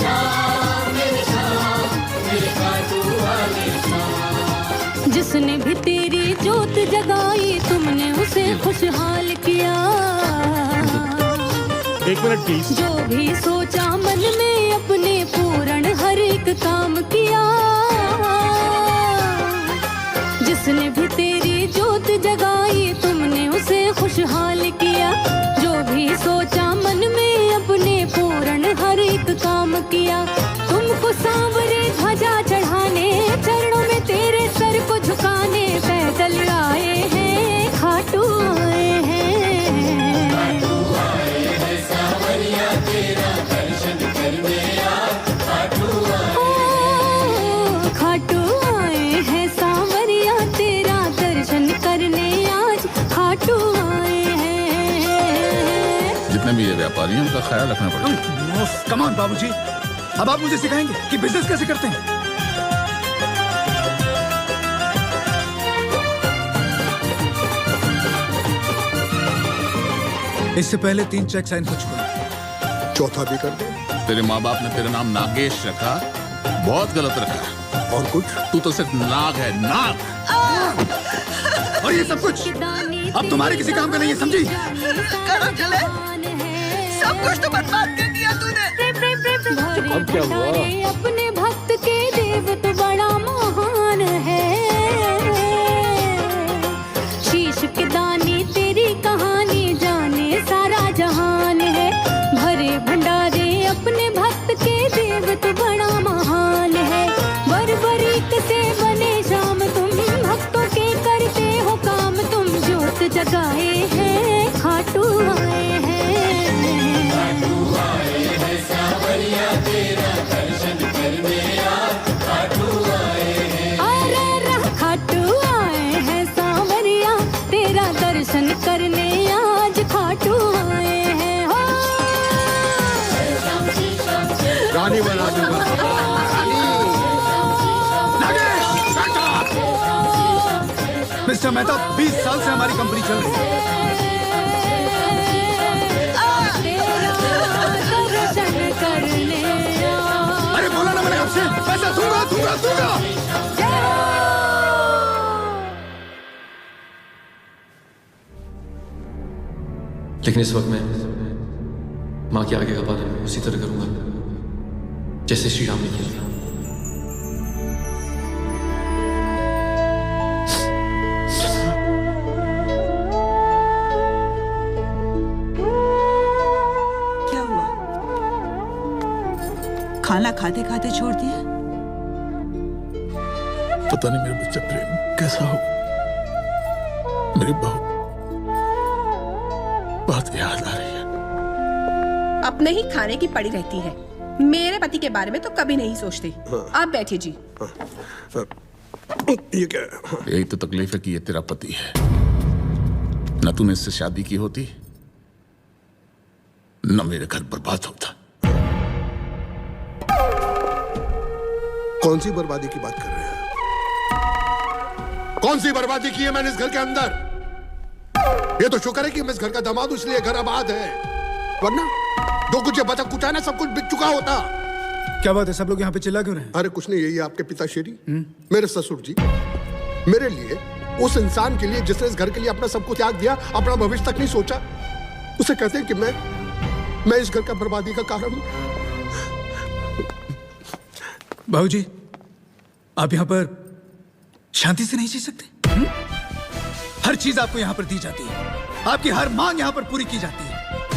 C: जिसने भी तेरी जोत जगाई तुमने उसे खुशहाल किया।
R: एक मिनट प्लीज।
C: जो भी सोचा मन में अपने पूर्ण हर एक काम किया। जिसने भी तेरी जोत जगाई तुमने उसे खुशहाल किया। जो भी सोचा मन में अपने पूर्ण हर एक काम किया। तुमको सांवरे ध्वजा चढ़ाने चरणों में तेरे सर को झुकाने पैदल आए हैं, खाटू आए हैं।
M: खाटू आए हैं सावरिया तेरा दर्शन करने आज खाटू
C: खाटू आए हैं सांवरिया तेरा दर्शन करने आज खाटू आए हैं।
Q: जितने भी ये व्यापारी हैं उनका ख्याल रखना पड़ेगा।
E: कम ऑन बाबूजी, अब आप मुझे सिखाएंगे कि बिजनेस कैसे करते हैं। इससे पहले 3 चेक साइन हो चुका है।
F: चौथा भी कर दे।
Q: तेरे माँ बाप ने तेरा नाम नागेश रखा, बहुत गलत रखा।
F: और कुछ?
Q: तू तो सिर्फ नाग है, नाग।
E: और ये सब कुछ अब तुम्हारे किसी काम का नहीं है, समझी?
I: करो चले, सब कुछ तो बर्बाद कर दिया तूने।
C: अब क्या हुआ? अपने भक्त के देव तो बड़ा महान है। शीश के दानी तेरी कहानी जाने सारा जहान है। भरे भंडारे अपने भक्त के देव तो बड़ा महान है। बरबरीक से बने शाम तुम भक्तों के करते हो काम। तुम ज्योत जगाए हैं, खाटू आए हैं।
M: खाटू आए हैं सावरिया तेरा दर्शन करने आज खाटू आए हैं।
C: अरे खाटू आए हैं सांवरिया तेरा दर्शन करने आज खाटू आए हैं। हो
F: रानी बना दूंगा।
E: मिस्टर मेहता, 20 साल से हमारी कंपनी चल रही है। अरे बोला ना मैंने आपसे, पैसा दूंगा दूंगा दूंगा।
H: लेकिन इस वक्त मैं माँ के आगे का पालन उसी तरह करूंगा जैसे श्री राम ने किया था।
I: क्या हुआ? खाना खाते खाते छोड़ दिया?
A: पता नहीं मेरे बच्चे प्रेम कैसा हो। मेरी बहुत याद आ रही है।
V: अपने ही खाने की पड़ी रहती है। मेरे पति के बारे में तो कभी नहीं सोचते। आप बैठिए जी।
F: ये क्या है?
Q: यही तो तकलीफ है कि ये तेरा पति है। न तूने इससे शादी की होती न मेरे घर बर्बाद होता।
F: कौन सी बर्बादी की बात कर रहे हैं? कौन सी बर्बादी की है मैंने इस घर के अंदर? ये तो शुक्र है कि मैं इस घर का दामाद हूं, इसलिए घर आबाद है। वरना जो कुछ बचा कुचा ना सब कुछ बिक चुका होता।
E: क्या बात है, सब लोग यहाँ पे चिल्ला क्यों रहे हैं?
F: अरे कुछ नहीं, यही आपके पिताश्री मेरे ससुर जी मेरे लिए, उस इंसान के लिए जिसने इस घर के लिए अपना सब कुछ त्याग दिया, अपना भविष्य तक नहीं सोचा, उसे कहते हैं कि मैं इस घर का बर्बादी का कारण हूं।
E: बाबूजी, आप यहाँ पर शांति से नहीं जी सकते? हर चीज आपको यहाँ पर दी जाती है, आपकी हर मांग यहाँ पर पूरी की जाती है।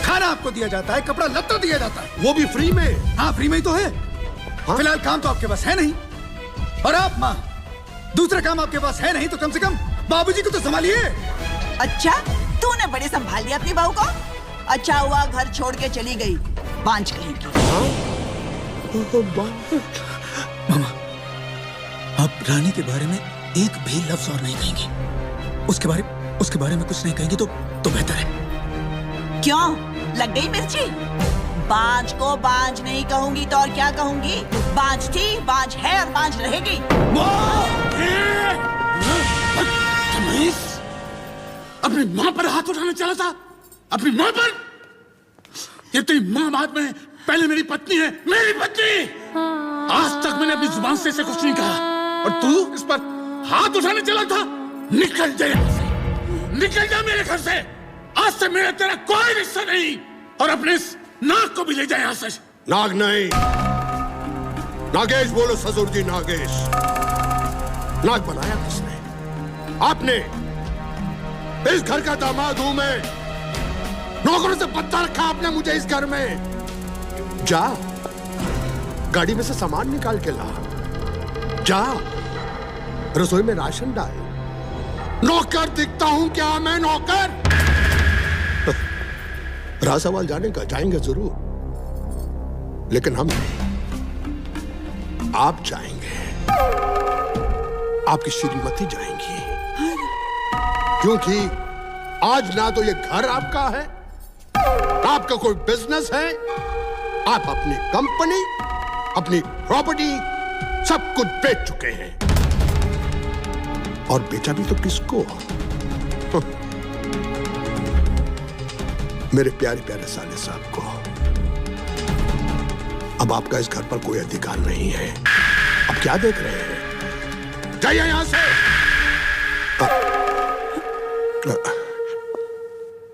E: खाना आपको दिया जाता है, कपड़ा लत्ता दिया जाता है।
F: वो भी फ्री में।
E: हाँ, फ्री में ही तो है। फिलहाल काम तो आपके पास है नहीं, और आप माँ, दूसरा काम आपके पास है नहीं, तो कम से कम बाबूजी को तो संभालिए।
I: अच्छा, तूने बड़े संभाल लिया अपनी बहू को। अच्छा हुआ घर छोड़ के चली गई, बांझ कहेगी।
E: मामा, आप रानी के बारे में एक भी लफ्ज और नहीं कहेंगे। उसके बारे में कुछ नहीं कहेंगे तो बेहतर है।
I: क्यों, लग गई मिर्ची? बांझ को बांझ नहीं कहूंगी तो और क्या कहूंगी? बांझ थी, बांझ है और बांझ रहेगी।
B: अपनी माँ पर हाथ उठाना चला था, अपनी माँ पर। ये तेरी माँ बाद में पहले मेरी पत्नी है, मेरी पत्नी। आज तक मैंने अपनी जुबान से कुछ नहीं कहा, और तू इस पर हाथ उठाने चला था। निकल जा यहाँ से, निकल जा मेरे घर से। आज से मेरा तेरा कोई रिश्ता नहीं, और अपने इस नाग को भी ले जा यहाँ से।
F: नाग नहीं, नागेश बोलो ससुर जी, नागेश। नाग बनाया किसने? आपने। इस घर का दामाद हूं मैं, नौकरों से पत्ता रखा आपने मुझे इस घर में। जा, गाड़ी में से सामान निकाल के ला। जा, रसोई में राशन डाल। नौकर दिखता हूं क्या मैं, नौकर? रहा सवाल जाने का, जाएंगे जरूर, लेकिन हम नहीं। आप जाएंगे, आपकी श्रीमती जाएंगी, क्योंकि आज ना तो ये घर आपका है, आपका कोई बिजनेस है। आप अपनी कंपनी, अपनी प्रॉपर्टी सब कुछ बेच चुके हैं, और बेचा भी तो किसको? मेरे प्यारे प्यारे साले साहब को। अब आपका इस घर पर कोई अधिकार नहीं है। अब क्या देख रहे हैं? जाइए यहां से।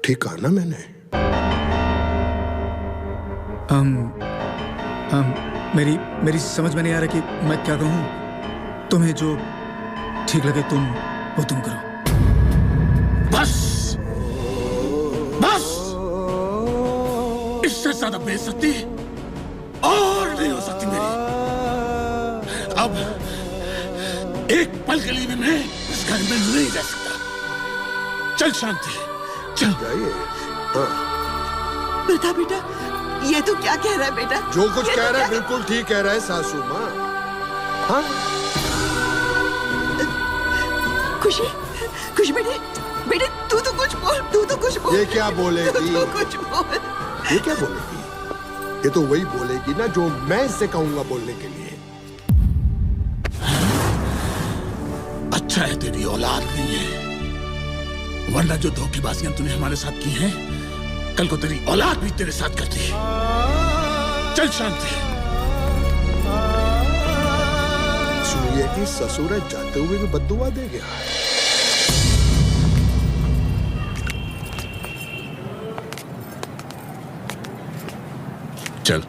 F: ठीक कहा ना मैंने?
E: मेरी समझ में नहीं आ रहा कि मैं क्या कहूं। तुम्हें जो ठीक लगे वो तुम करो।
B: बस बस, इससे ज्यादा बेइज्जती और नहीं हो सकती मेरी। अब एक पल के लिए भी मैं इस घर में नहीं रह सकता। चल शांति, चल।
I: बेटा बेटा, ये तू क्या कह रहा है बेटा?
F: जो कुछ कह रहा है बिल्कुल ठीक कह रहा है सासू माँ। हाँ?
I: खुशी, खुशी बेटे, बेटे तू तो कुछ बोल, तू तो कुछ बोल।
F: ये क्या बोलेगी?
I: तू कुछ बोल।
F: ये क्या बोलेगी? ये तो वही बोलेगी ना जो मैं इससे कहूंगा बोलने के लिए।
B: अच्छा है तेरी औलाद नहीं है, वरना जो धोखेबाजियां तूने हमारे साथ की हैं, कल को तेरी औलाद भी तेरे साथ करती है। चल शांति।
F: सुनिए कि ससुर जाते हुए भी बद्दुआ दे गया।
B: चल।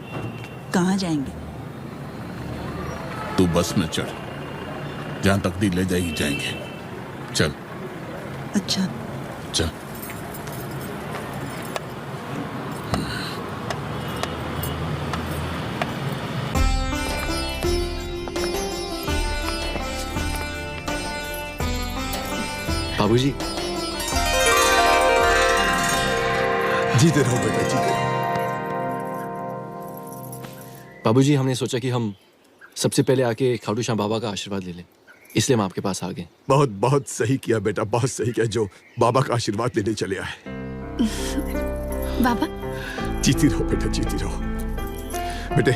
I: कहाँ जाएंगे?
B: तू बस में चढ़, जहां तकदीर ले जाएगी जाएंगे। चल।
I: अच्छा
B: चल।
H: बाबूजी।
A: जीते रहो बेटा, जीते रहो।
H: बाबूजी, हमने सोचा कि हम सबसे पहले आके खाटू श्याम बाबा का आशीर्वाद ले लें, इसलिए हम आपके पास आ गए।
A: बहुत बहुत सही किया बेटा, बहुत सही किया जो बाबा का आशीर्वाद लेने चले आए।
J: बाबा।
A: जीती रहो बेटा, जीती रहो। बेटे,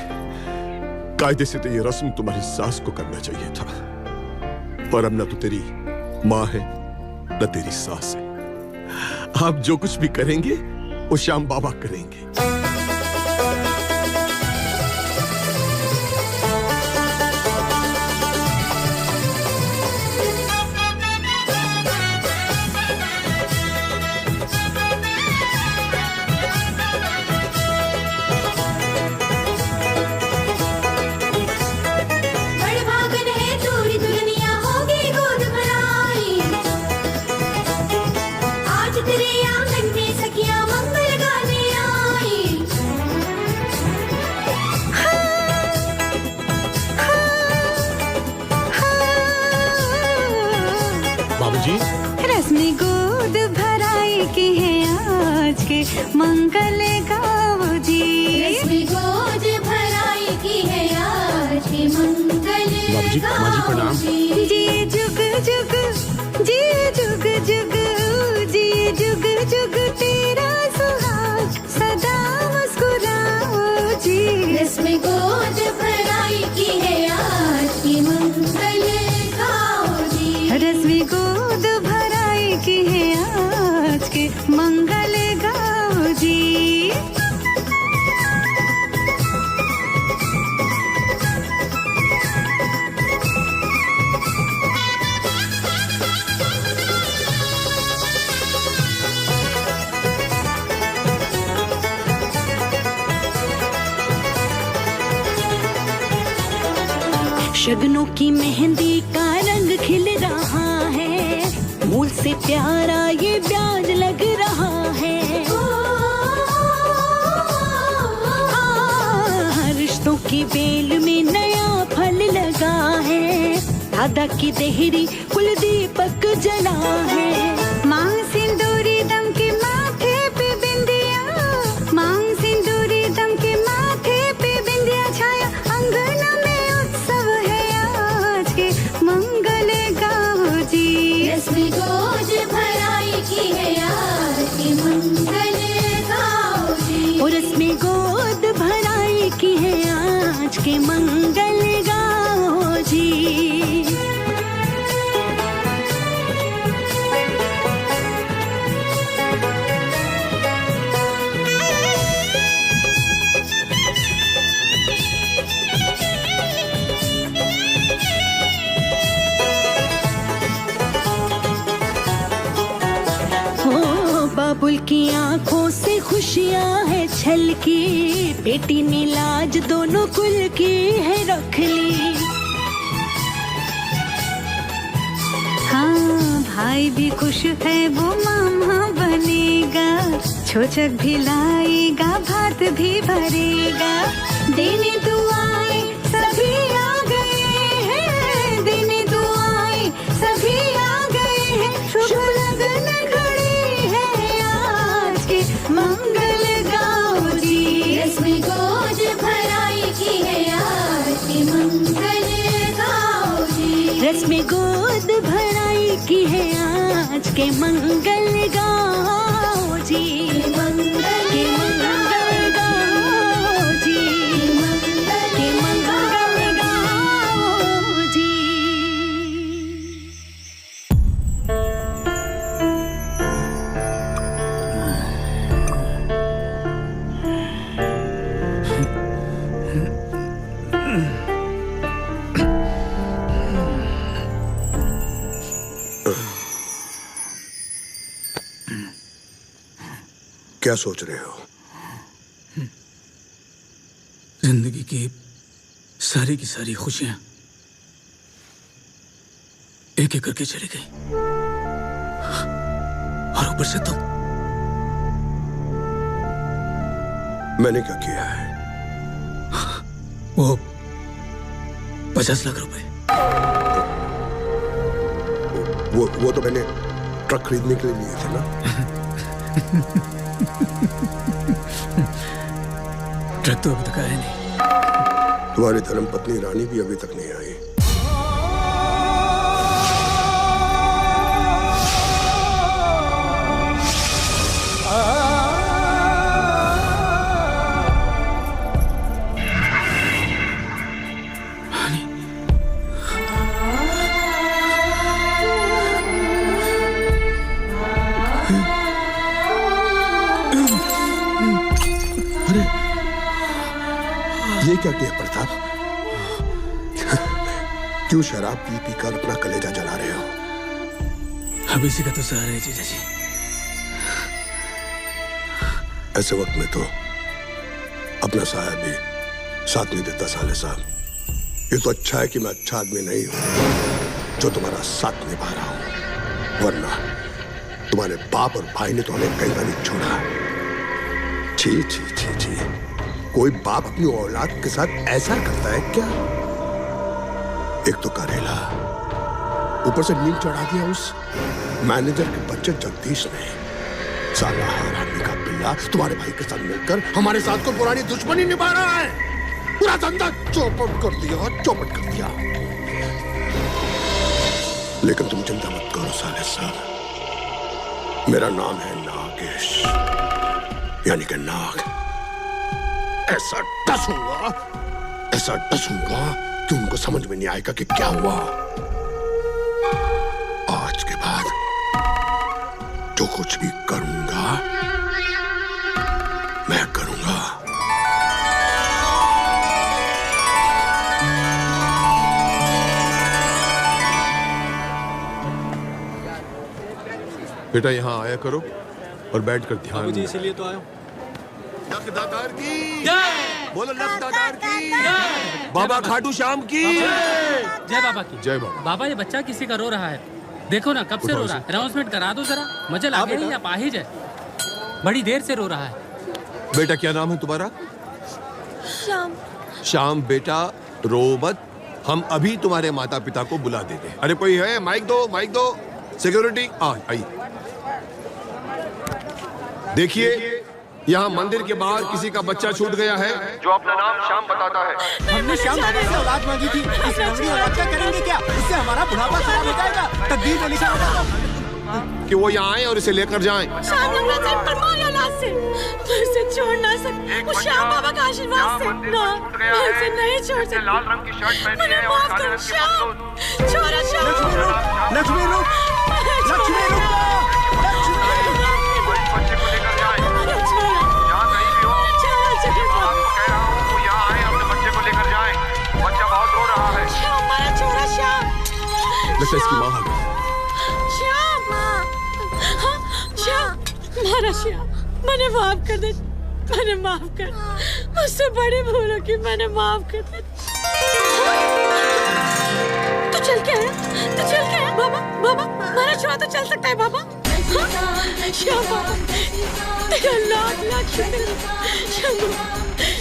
A: कायदे से तो ये रस्म तुम्हारी सास को करना चाहिए था, पर अब न तो तेरी माँ है न तेरी सास है। आप जो कुछ भी करेंगे वो श्याम बाबा करेंगे।
M: आज तेरे आंगन में सखियां मंगल गाने आई।
C: मंगल गाओ जी।
M: रश्मि गोद भराई की है आज के मंगल गाओ जी।
C: जी जुग जुग जी जुग जुग जी जुग जुग तेरा सुहाग सदा मुस्कुराओ जी।
M: रश्मि गोद भराई की है आज की मंगल गाओ जी।
C: रश्मि गोद भराई की है आज के मंगल गाओ जी। शगनों की मेहंदी का रंग खिल रहा है, मूल से प्यारा ये ब्याज लग रहा है। रिश्तों की बेल में नया फल लगा है, दादा की देहरी कुल दीपक जला है। मांग सिंदूरी दम के माथे पे बिंदिया, मांग सिंदूरी दम के माथे पे बिंदिया छाया, अंगना में उत्सव है आज के मंगल गाओ जी।
M: रश्मि गोद भराई की है आज की मंगल गाओ जी।
C: और रश्मि गोद भराई की है आज के मंगल गाओ जी। बाबुल की आंखों से खुशियां है छलकी, बेटी ने लाज दोनों कुल की है रख ली। हाँ भाई भी खुश है वो मामा बनेगा, छोचक भी लाएगा भात भी भरेगा। देने दुआएं सभी आ गए हैं, देने दुआएं सभी आ गए हैं, शुभ लगन मंगल गाओ जी।
M: रश्मि गोद भराई की है आज की मंगल गाओ जी।
C: रश्मि गोद भराई की है आज के मंगल गाओ जी। मंगल के मंगल गाओ जी, मंगल के मंगल गाओ जी।
F: क्या सोच रहे हो?
E: जिंदगी की सारी की सारी खुशियां एक एक करके चली गई, और ऊपर से तुम।
F: मैंने क्या किया है?
E: वो 50 लाख रुपए।
F: वो तो मैंने ट्रक खरीदने के लिए लिए थे ना।
E: ट्रक तो अभी तक आया नहीं।
F: तुम्हारी धर्मपत्नी रानी भी अभी तक नहीं आई। ये क्या किया प्रताप? क्यों शराब पी पी कर अपना कलेजा जला रहे हो?
E: अब इसी का तो सहारा है जीजा जी।
F: ऐसे वक्त में तो अपना साया भी साथ नहीं देता साले साहब। ये तो अच्छा है कि मैं अच्छा आदमी नहीं हूं जो तुम्हारा साथ निभा रहा हूं, वरना तुम्हारे बाप और भाई ने तो हमें कहीं का नहीं छोड़ा। छी छी छी छी, कोई बाप अपनी औलाद के साथ ऐसा करता है क्या? एक तो करेला, ऊपर से नींद चढ़ा दिया उस मैनेजर के बच्चे जगदीश ने। साला हरामी का पिल्ला। गौविंदा तुम्हारे भाई के साथ मिलकर हमारे साथ को पुरानी दुश्मनी निभा रहा है। पूरा धंधा चौपट कर दिया, चौपट कर दिया। लेकिन तुम चिंता मत करो साले साहब, मेरा नाम है नागेश, यानी कि नाग। ऐसा डसूंगा कि उनको समझ में नहीं आएगा कि क्या हुआ। आज के बाद जो कुछ भी करूंगा मैं करूंगा।
A: बेटा यहाँ आया करो और बैठकर ध्यान।
G: बाबूजी इसीलिए तो आया हूं।
A: लखदादार की बोलो, लखदादार की, बाबा खाटू श्याम की
P: जय बाबा की।
A: जय बाबा।
P: बाबा ये बच्चा किसी का रो रहा है, देखो ना कब से रो रहा है। अनाउंसमेंट करा दो जरा, मुझे लगे नहीं आप आ ही जाए, बड़ी देर से रो रहा है।
A: बेटा क्या नाम है तुम्हारा?
J: श्याम।
A: श्याम बेटा रो मत, हम अभी तुम्हारे माता पिता को बुला देते। अरे कोई है? माइक दो, माइक दो। Security I. देखिए यहाँ मंदिर के बाहर किसी का बच्चा छूट गया है जो अपना नाम श्याम बताता है।
L: हमने श्याम बाबा से औलाद मांगी थी, इस लंगड़ी औलाद क्या करेंगे क्या? इससे हमारा बुढ़ापा खराब हो जाएगा, तकदीर में लिखा होगा
A: कि वो यहाँ आए और इसे लेकर जाएं।
J: श्याम हमारी औलाद से, मैं इसे छोड़ ना सकती। वो श्याम बाबा का आशीर्वाद से ना, मैं इसे नहीं छोड़ सकती। लाल रंग की शर्ट पहनी है और काले रंग की श्याम, छोड़ा श्याम।
L: लक्ष्मी रुक, लक्ष्मी रुक,
M: बच्चे को लेकर जाए, यहाँ कहीं भी हो, मैं आपको कह रहा हूँ वो यहाँ आए, अपने बच्चे को लेकर जाए। बच्चा बहुत रो रहा है।
J: श्याम हमारा छोड़ा श्याम।
A: लगता है इसकी माँ आ गई।
J: श्याम, हाँ, श्याम, हमारा श्याम, मैंने माफ कर दे, मैंने माफ कर, मुझसे बड़ी भूल हो कि मैंने माफ कर दे। तू चल के आया, तू चल के आया बाबा, बाबा, हमारा छोड़ा तो चल सकता है बाबा। श्याम बाबा, तेरा लाख लाख शुक्र।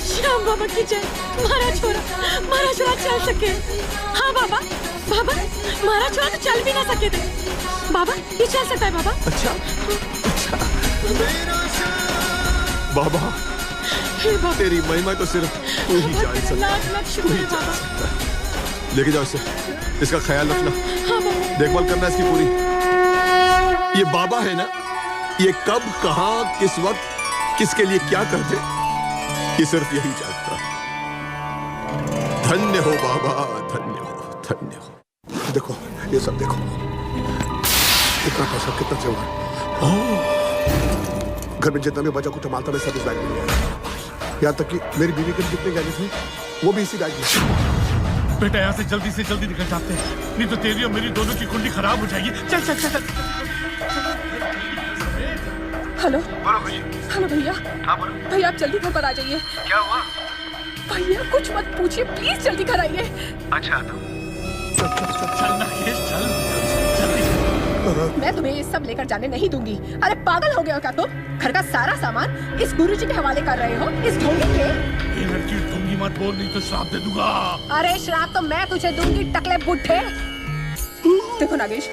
J: श्याम बाबा की जय, हमारा छोरा चल सके। हाँ बाबा, बाबा, हमारा छोरा तो चल भी ना सके थे बाबा, ये चल सकता है बाबा।
A: अच्छा, बाबा,
J: बाबा
A: तेरी महिमा तो सिर्फ तू ही जान सकता।
J: लाख लाख शुक्र है बाबा।
A: लेके जाओ इसे, इसका ख्याल रखना,
J: हाँ बाबा,
A: देखभाल करना इसकी पूरी। ये बाबा है ना, ये कब कहाँ किस वक्त किसके लिए क्या कर दे, ये सिर्फ यही जानता। धन्य हो बाबा, धन्य हो, धन्य हो।
F: देखो ये सब देखो, कितना पैसा, कितना सेवा। घर में जितना भी बचा कुछ मालता मैं सब इस बैग में लिया, यहाँ तक कि मेरी बीवी के जितने गहने थे वो भी इसी बैग में।
B: बेटा यहाँ से जल्दी निकल जाते हैं, नहीं तो तेरी और मेरी दोनों की कुंडली खराब हो जाएगी। चल चल चल, चल।
V: हेलो
M: बोलो
V: हेलो भैया।
M: हाँ बोलो
V: भैया आप जल्दी घर पर आ जाइए।
M: क्या हुआ?
V: भैया कुछ मत पूछिए, प्लीज जल्दी घर आइए।
M: अच्छा तो
B: चल नागेश, चल
V: मैं तुम्हें ये सब लेकर जाने नहीं दूंगी। अरे पागल हो गए हो क्या तुम? घर का सारा सामान इस गुरुजी के हवाले कर रहे हो, इस ढोंगी के।
B: ये लड़की ढोंगी मत बोल, नहीं तो श्राप दे दूंगा।
V: अरे श्राप तो मैं तुझे दूंगी, टकले बुड्ढे। देखो नागेश,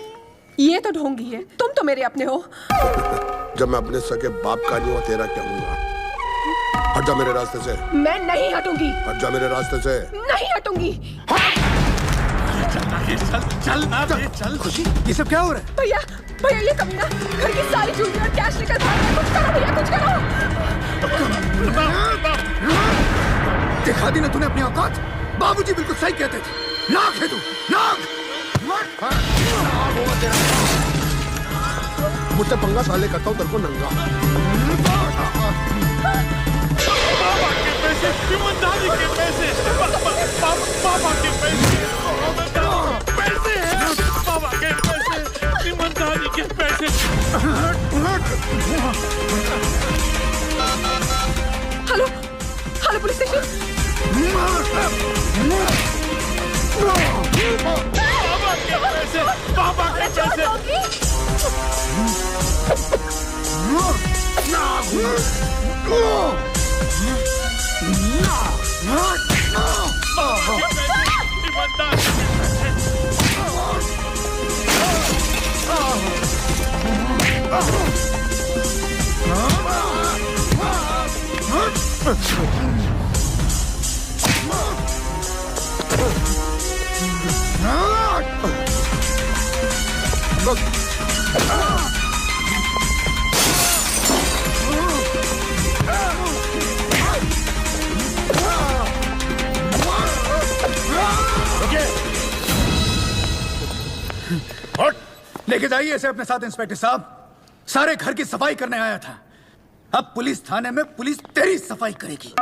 V: ये तो ढोंगी है, तुम तो मेरे अपने हो।
F: जब मैं अपने सगे बाप का नहीं हुआ, तेरा क्या होगा? हट जा मेरे रास्ते से।
V: मैं नहीं हटूंगी।
F: हट जा मेरे रास्ते से।
V: नहीं हटूंगी।
B: चल नागेश, चल ना बे, चल।
L: खुशी, ये सब क्या हो रहा है?
V: भैया, भैया ये कमीना घर की सारी चूड़ियां और कैश लेकर भाग रहा है। कुछ करो भैया, कुछ करो।
F: दिखा दी ना तूने अपनी औकात। बाबूजी बिल्कुल सही कहते थे, नाग है तू, नाग। मुझसे पंगा साले करता हूँ, तेरे को नंगा।
B: बाबा के पैसे, ईमानदारी के पैसे, बाबा के पैसे हैं, बाबा के पैसे, ईमानदारी के पैसे।
V: Hello hello police station.
B: बाबा के पैसे।
E: लेके जाइए इसे अपने साथ इंस्पेक्टर साहब। सारे घर की सफाई करने आया था। अब पुलिस थाने में पुलिस तेरी सफाई करेगी।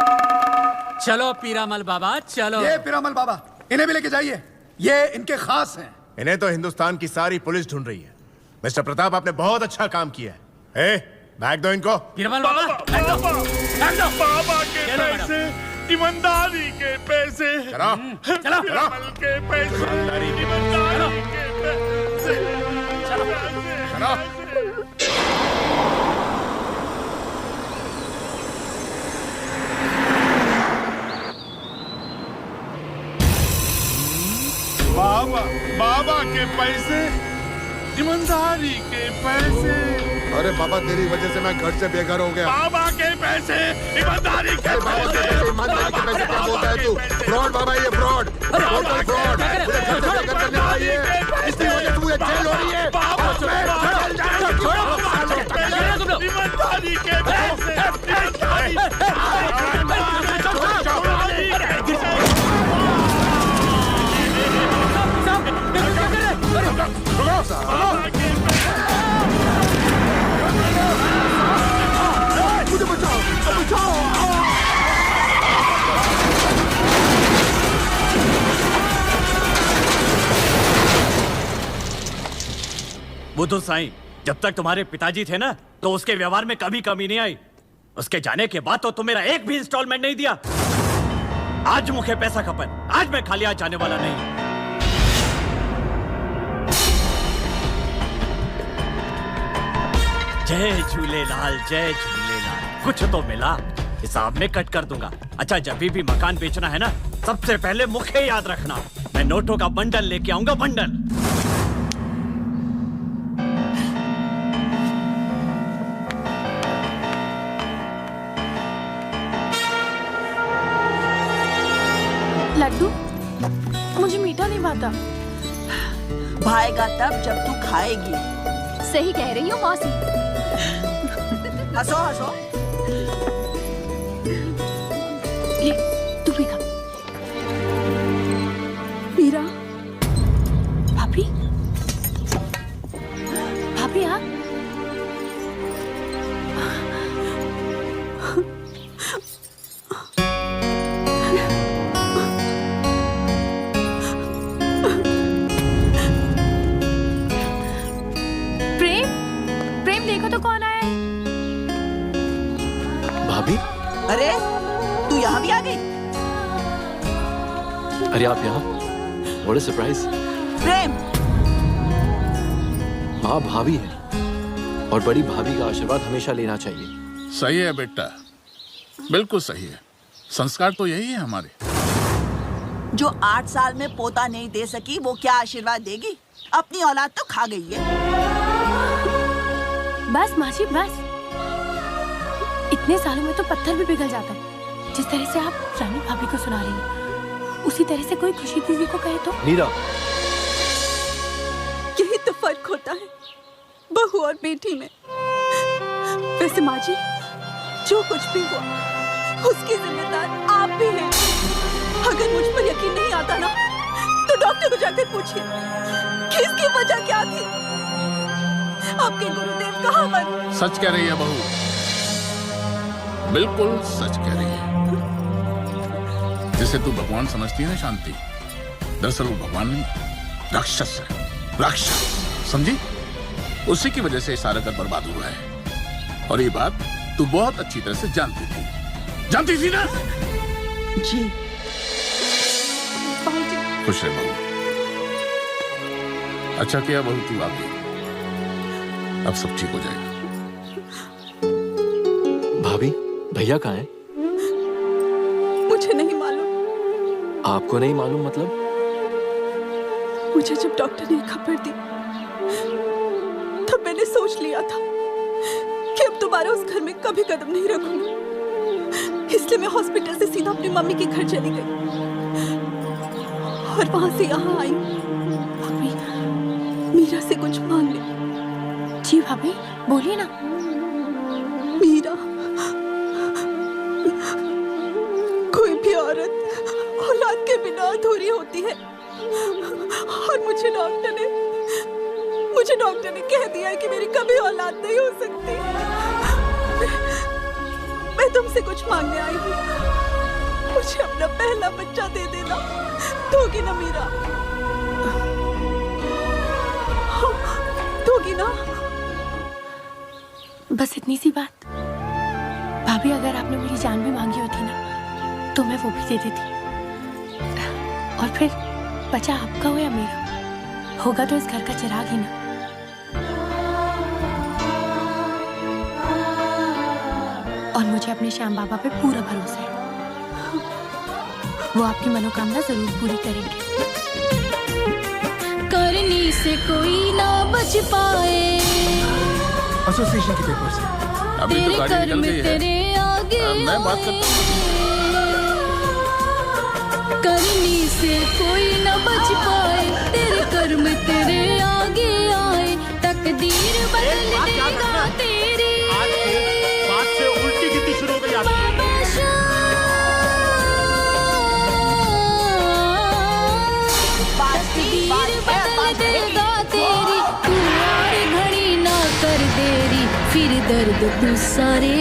P: चलो पीरामल बाबा चलो।
E: ये पीरामल बाबा, इन्हें भी लेके जाइए, ये इनके खास हैं।
K: इन्हें तो हिंदुस्तान की सारी पुलिस ढूंढ रही है। मिस्टर प्रताप, आपने बहुत अच्छा काम किया है। बैग दो इनको।
P: पीरामल बाबा,
B: बाबा के पैसे, ईमानदारी के पैसे, पीरामल के पैसे, ईमानदारी के पैसे। बाबा के पैसे, ईमानदारी के पैसे।
F: अरे बाबा, तेरी वजह से मैं घर से बेघर हो गया।
B: बाबा के पैसे, ईमानदारी के पैसे।
F: ईमानदारी के पैसे क्या बोलता है तू? फ्रॉड बाबा, ये फ्रॉड, टोटल फ्रॉड। मुझे घर से बेघर करने वाली है, इसकी वजह से मुझे जेल हो रही है।
B: ईमानदारी के पैसे,
F: मुझे बचाओ, बचाओ।
S: बुद्धू साईं, जब तक तुम्हारे पिताजी थे ना, तो उसके व्यवहार में कभी कमी नहीं आई। उसके जाने के बाद तो तुम मेरा एक भी इंस्टॉलमेंट नहीं दिया। आज मुझे पैसा खपन, आज मैं खाली हाथ जाने वाला नहीं। जय झूलेलाल, जय झूलेलाल। कुछ तो मिला, हिसाब में कट कर दूंगा। अच्छा, जब भी मकान बेचना है ना, सबसे पहले मुझे याद रखना। मैं नोटों का बंडल लेके आऊंगा, बंडल।
J: लड्डू, मुझे मीठा नहीं भाता।
I: भाएगा तब जब तू खाएगी।
D: सही कह रही हो मौसी।
I: हंसो हंसो।
J: ले, तू भी खा।
O: मीरा,
J: भाभी, भाभी आ।
I: अरे तू यहाँ भी आ गई?
H: अरे आप यहाँ? What a surprise!
I: प्रेम,
H: माँ भाभी है और बड़ी भाभी का आशीर्वाद हमेशा लेना चाहिए।
Q: सही है बेटा, बिल्कुल सही है। संस्कार तो यही है हमारे।
I: जो 8 साल में पोता नहीं दे सकी, वो क्या आशीर्वाद देगी? अपनी औलाद तो खा गई है।
J: बस मासी बस। इतने सालों में तो पत्थर भी पिघल जाता है। जिस तरह से आप रानी भाभी को सुना रही हैं, उसी तरह से कोई खुशी दीदी को कहे तो।
H: मीरा,
O: यही तो फर्क होता है बहू और बेटी में। वैसे माँ जी, जो कुछ भी हुआ उसकी जिम्मेदार आप भी हैं। अगर मुझ पर यकीन नहीं आता ना, तो डॉक्टर को जाकर पूछिए कि इसकी वजह क्या थी। आपके गुरुदेव कहाँ पर?
Q: सच कह रही है बहू, बिल्कुल सच कह रही है। जिसे तू भगवान समझती है ना शांति, दरअसल वो भगवान नहीं, राक्षस है। राक्षस, समझी? उसी की वजह से सारा घर बर्बाद हुआ है। और ये बात तू बहुत अच्छी तरह से जानती थी ना?
I: जी।
Q: खुश रह बहू। अच्छा किया बहू तू आ गई, अब सब ठीक हो जाएगा।
H: भाभी, भैया कहाँ हैं?
O: मुझे नहीं मालूम।
H: आपको नहीं मालूम मतलब?
O: मुझे जब डॉक्टर ने खबर दी, तब मैंने सोच लिया था कि अब दोबारा उस घर में कभी कदम नहीं रखूंगी। इसलिए मैं हॉस्पिटल से सीधा अपनी मम्मी के घर चली गई। और वहां से यहाँ आई। भाभी, मीरा से कुछ मांग ले।
J: जी भाभी, बोलिए ना।
O: मीरा, कोई भी औरत औलाद के बिना अधूरी होती है और मुझे डॉक्टर ने कह दिया है कि मेरी कभी औलाद नहीं हो सकती। मैं तुमसे कुछ मांगने आई हूँ। मुझे अपना पहला बच्चा दे देना, दोगी ना मीरा? दोगी ना?
J: बस इतनी सी बात। भाभी, अगर आपने मेरी जान भी मांगी होती ना तो मैं वो भी दे देती। और फिर बच्चा आपका हो या मेरा, होगा तो इस घर का चिराग ही ना। और मुझे अपने श्याम बाबा पे पूरा भरोसा है, वो आपकी मनोकामना जरूर पूरी करेंगे।
C: करनी से कोई ना बच पाए,
E: एसोसिएशन के पेपर से
Q: अभी तो
C: तेरे
Q: गाड़ी निकल
C: कर्म
Q: गई है।
C: तेरे आगे
Q: मैं बात करता
C: करनी से कोई न बच पाए, तेरे कर्म तेरे आगे आए, तकदीर बदल देगा तेरी।
R: बात से उल्टी गिनती शुरू हो गई आपकी।
C: तकदीर बदल देगा तेरी, तू और घड़ी ना कर देरी, फिर दर्द तू सारे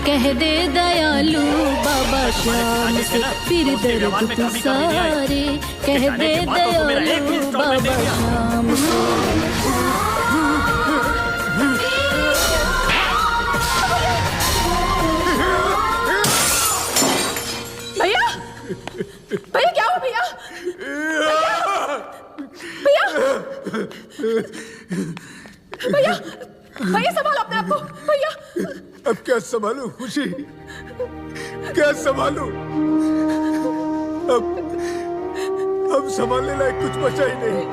C: कह दे दयालु बाबा श्याम से, फिर दर्द तू सारे कह दे दयालु बाबा श्याम से।
V: भैया, भैया क्या हो भैया? भैया, भैया, भैया संभालो अपने आप को। भैया,
F: अब क्या संभालूं खुशी, क्या संभालूं? अब संभालने लायक कुछ बचा ही नहीं।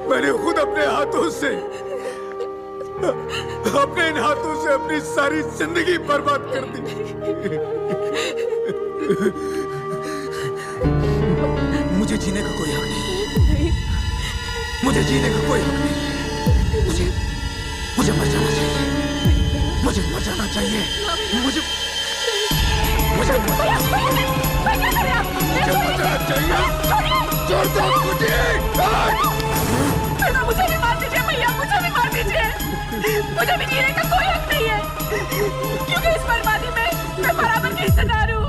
F: मैंने खुद अपने हाथों से, अपने इन हाथों से अपनी सारी जिंदगी बर्बाद कर दी।
E: मुझे जीने का कोई हक नहीं, मुझे जीने का कोई हक नहीं। मुझे मर जाना चाहिए, मुझे मर जाना चाहिए, मुझे मर जाना चाहिए। छोड़ दो मुझे,
V: मुझे भी मार दीजिए भैया, मुझे भी मार दीजिए। मुझे भी जीने का कोई हक नहीं है, क्योंकि इस बर्बादी में मैं बराबर की हिस्सेदार हूँ।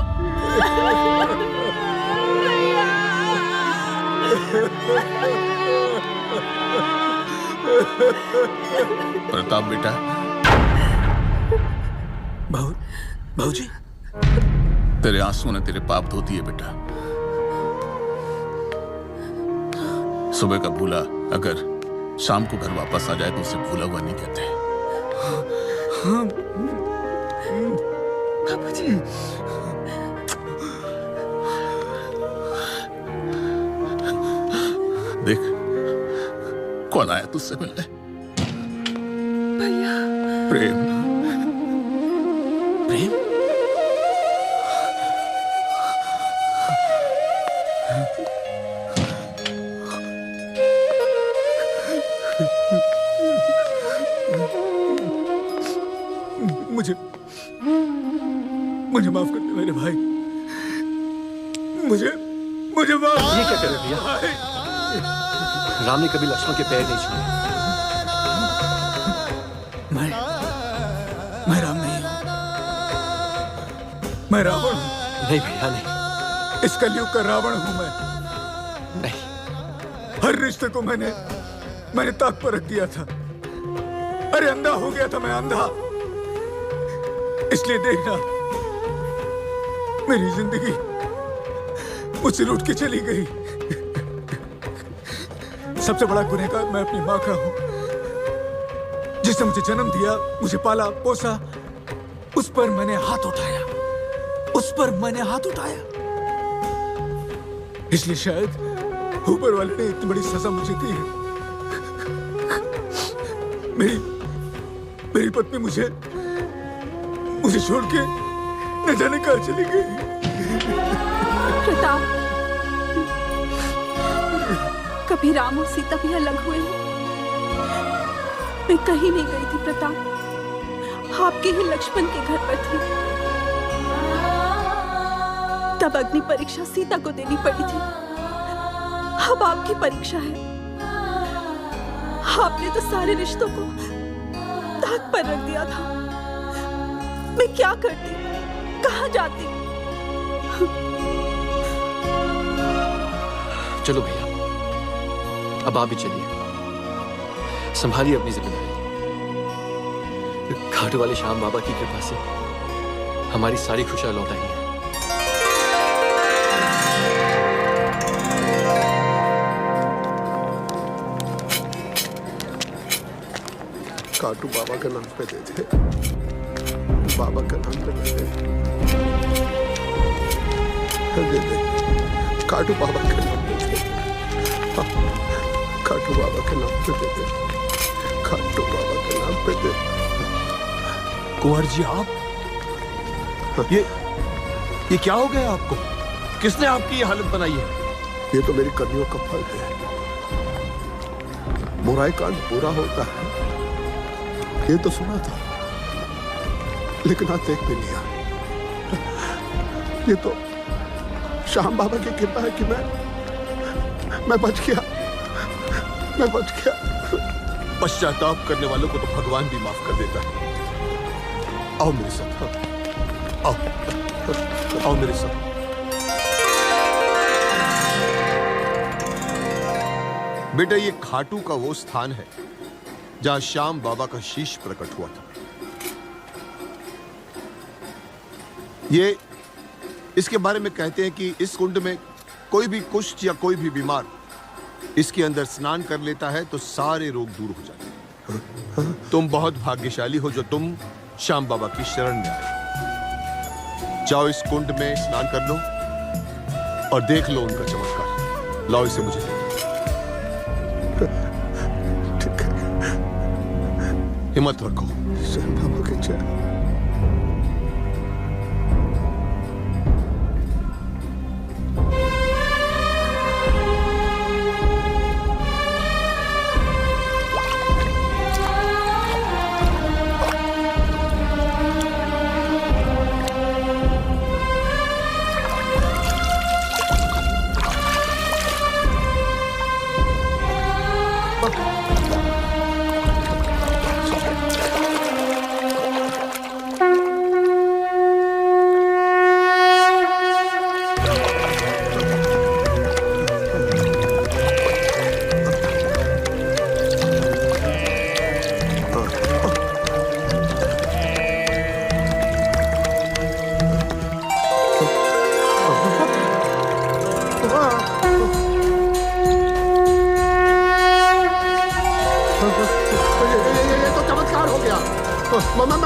Q: प्रताप बेटा,
E: भाऊजी,
Q: तेरे आंसू ने तेरे पाप धो दिए बेटा। सुबह का भूला अगर शाम को घर वापस आ जाए तो उसे भूला हुआ नहीं कहते।
V: बाबूजी,
Q: देख कौन आया तुझसे मिलने।
V: भैया,
Q: प्रेम।
E: प्रेम?
F: मुझे माफ कर दे मेरे भाई, मुझे माफ।
H: ये क्या कर रहे भैया? राम ने कभी लक्ष्मण के पैर नहीं छुए।
E: मैं राम नहीं हूं, मैं रावण हूं।
H: नहीं भैया नहीं,
F: इस कलयुग का रावण हूं मैं।
H: नहीं,
F: हर रिश्ते को मैंने ताक पर रख दिया था। अरे अंधा हो गया था मैं, अंधा। इसलिए देखना, मेरी जिंदगी मुझसे लूट के चली गई। सबसे बड़ा गुनहगार मैं अपनी माँ का हूं, जिसने मुझे जन्म दिया, मुझे पाला पोसा। उस पर मैंने हाथ उठाया, उस पर मैंने हाथ उठाया। इसलिए शायद ऊपर वाले ने इतनी बड़ी सजा मुझे दी है। मेरी पत्नी मुझे छोड़ के न जाने कहाँ चली गई।
V: प्रताप,
O: अभी राम और सीता भी अलग हुए हैं। मैं कहीं नहीं गई थी प्रताप, आपके ही लक्ष्मण के घर पर थी। तब अग्नि परीक्षा सीता को देनी पड़ी थी, अब आपकी परीक्षा है। आपने तो सारे रिश्तों को ताक पर रख दिया था। मैं क्या करती, कहाँ जाती?
H: चलो भैया, अब आप भी चलिए, संभालिए अपनी जिम्मेदारी। घाट वाले श्याम बाबा की कृपा से हमारी सारी खुशियां लौट आई हैं।
F: काटू बाबा के नाम पे दे दे, बाबा के नाम पे दे दे, काटू बाबा के नाम पे दे, काटू बाबा के नाम पे दे दे, काटू बाबा के नाम पे दे।
N: कुंवर जी आप ये क्या हो गया आपको? किसने आपकी ये हालत बनाई है?
F: ये तो मेरी कर्मियों का फल है। बुराई कांड बुरा होता है, ये तो सुना था, लेकिन आज देख भी लिया। ये तो श्याम बाबा की कृपा है कि मैं बच गया, मैं बच गया।
A: पश्चाताप करने वालों को तो भगवान भी माफ कर देता है। आओ मेरे साथ, आओ, आओ मेरे साथ। बेटा, ये खाटू का वो स्थान है जहां श्याम बाबा का शीश प्रकट हुआ था। ये इसके बारे में कहते हैं कि इस कुंड में कोई भी कुष्ठ या कोई भी बीमार इसके अंदर स्नान कर लेता है तो सारे रोग दूर हो जाते हैं। तुम बहुत भाग्यशाली हो जो तुम श्याम बाबा की शरण में आए। जाओ इस कुंड में स्नान कर लो और देख लो उनका चमत्कार। लाओ इसे मुझे दे। हिम्मत रखो।
F: श्याम बाबा की जय।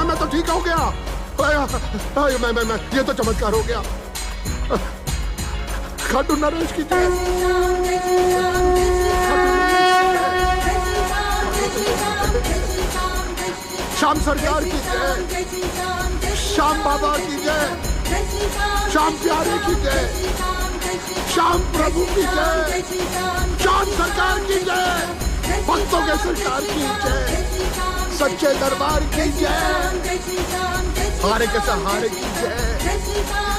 F: मैं तो ठीक हो गया। मैं ये तो चमत्कार हो गया। खाटू नरेश की जय। श्याम सरकार की जय। श्याम बाबा की जय। श्याम प्यारे की जय। श्याम प्रभु की जय। श्याम सरकार की जय। भक्तों के सरकार की जय। सच्चे दरबार की जय। हारे के सहारे की जय।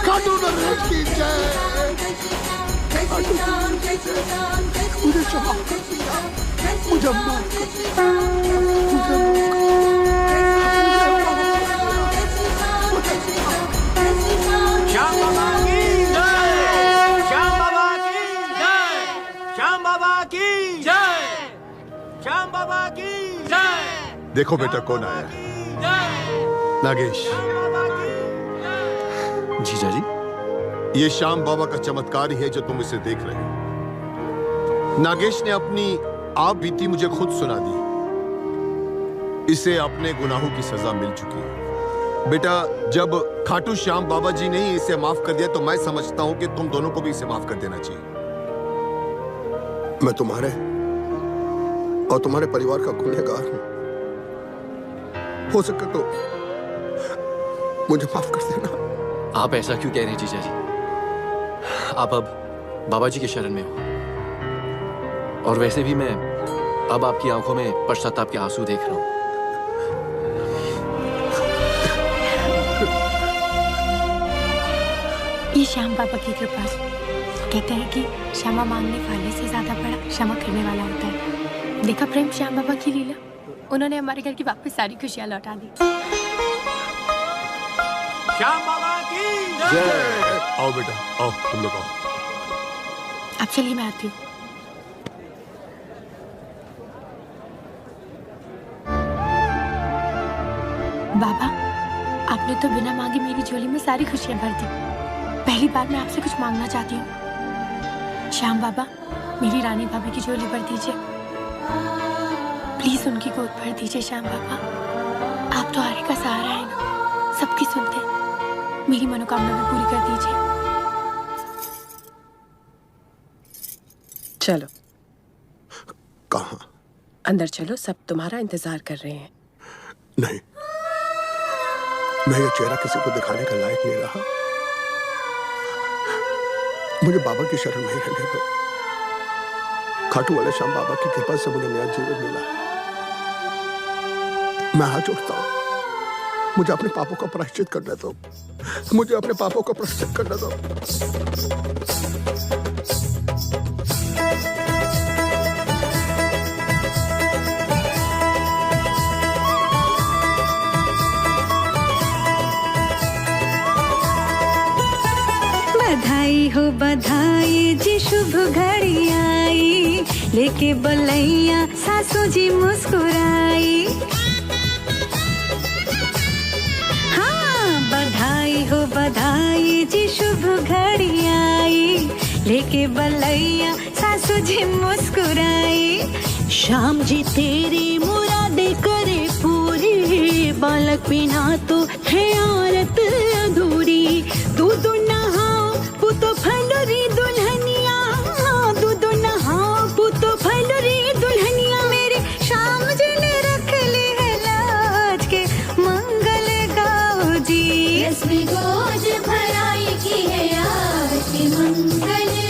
F: खाटू नरेश की जय। मुझे क्षमा कर दिया, मुझे माफ कर दिया,
L: श्याम बाबा की जय। श्याम बाबा की जय। श्याम बाबा की जय। श्याम बाबा की जय।
A: देखो बेटा कौन आया है। नागेश।
H: जीजा जी,
A: ये श्याम बाबा का चमत्कार ही है जो तुम इसे देख रहे हो। नागेश ने अपनी आप बीती मुझे खुद सुना दी। इसे अपने गुनाहों की सजा मिल चुकी है। बेटा, जब खाटू श्याम बाबा जी ने ही इसे माफ कर दिया तो मैं समझता हूं कि तुम दोनों को भी इसे माफ कर देना चाहिए।
F: मैं तुम्हारे और तुम्हारे परिवार का गुनहगार हूं। हो सके तो मुझे माफ कर देना।
H: आप ऐसा क्यों कह रहे हैं जीजा जी? आप अब बाबा जी के शरण में हो और वैसे भी मैं अब आपकी आंखों में पश्चाताप के आंसू देख रहा हूँ।
J: ये श्याम बाबा की कृपा है। कहते हैं कि क्षमा मांगने वाले से ज्यादा बड़ा क्षमा करने वाला होता है। देखा प्रेम श्याम बाबा की लीला, उन्होंने हमारे घर की वापस सारी खुशियां लौटा दी।
R: श्याम बाबा की
A: जय। आओ बेटा, आओ तुम लोग आओ।
J: अब चलिए मैं आती हूँ। बाबा, आपने तो बिना मांगे मेरी झोली में सारी खुशियां भर दी। पहली बार मैं आपसे कुछ मांगना चाहती हूँ। श्याम बाबा, मेरी रानी भाभी की झोली भर दीजिए। प्लीज उनकी गोद भर दीजिए श्याम बाबा। आप तो आरे का सहारा है ना, सबकी सुनते। मेरी मनोकामना भी पूरी कर दीजिए।
V: चलो
F: कहाँ?
V: अंदर चलो, सब तुम्हारा इंतजार कर रहे हैं।
F: नहीं, मैं ये चेहरा किसी को दिखाने का लायक नहीं रहा। मुझे बाबा की शरण में ही रहने दो। खाटू वाले श्याम बाबा की कृपा से मुझे नया जीवन मिला है। मैं हाथ जोड़ता हूँ, मुझे अपने पापों का प्रायश्चित करने दो। मुझे अपने पापों का प्रायश्चित करने दो।
C: बधाई हो बधाई जी, शुभ घड़ी आई, लेके बलैया सासू जी मुस्कुराई। हाँ, बधाई हो बधाई जी, शुभ घड़ी आई, लेके बलैया सासू जी मुस्कुराई।
T: श्याम जी तेरी मुरादे करे पूरी, बालक बिना तो है औरत अधूरी। दूध नहाओ पुतो फलोरी दुल्हनिया, दूध नहाओ पुतो फलोरी दुल्हनिया।
C: मेरे श्याम जी ने रख ली है लाज के, मंगल गाओ जी।
M: गोद भराई की है आरती, मंगल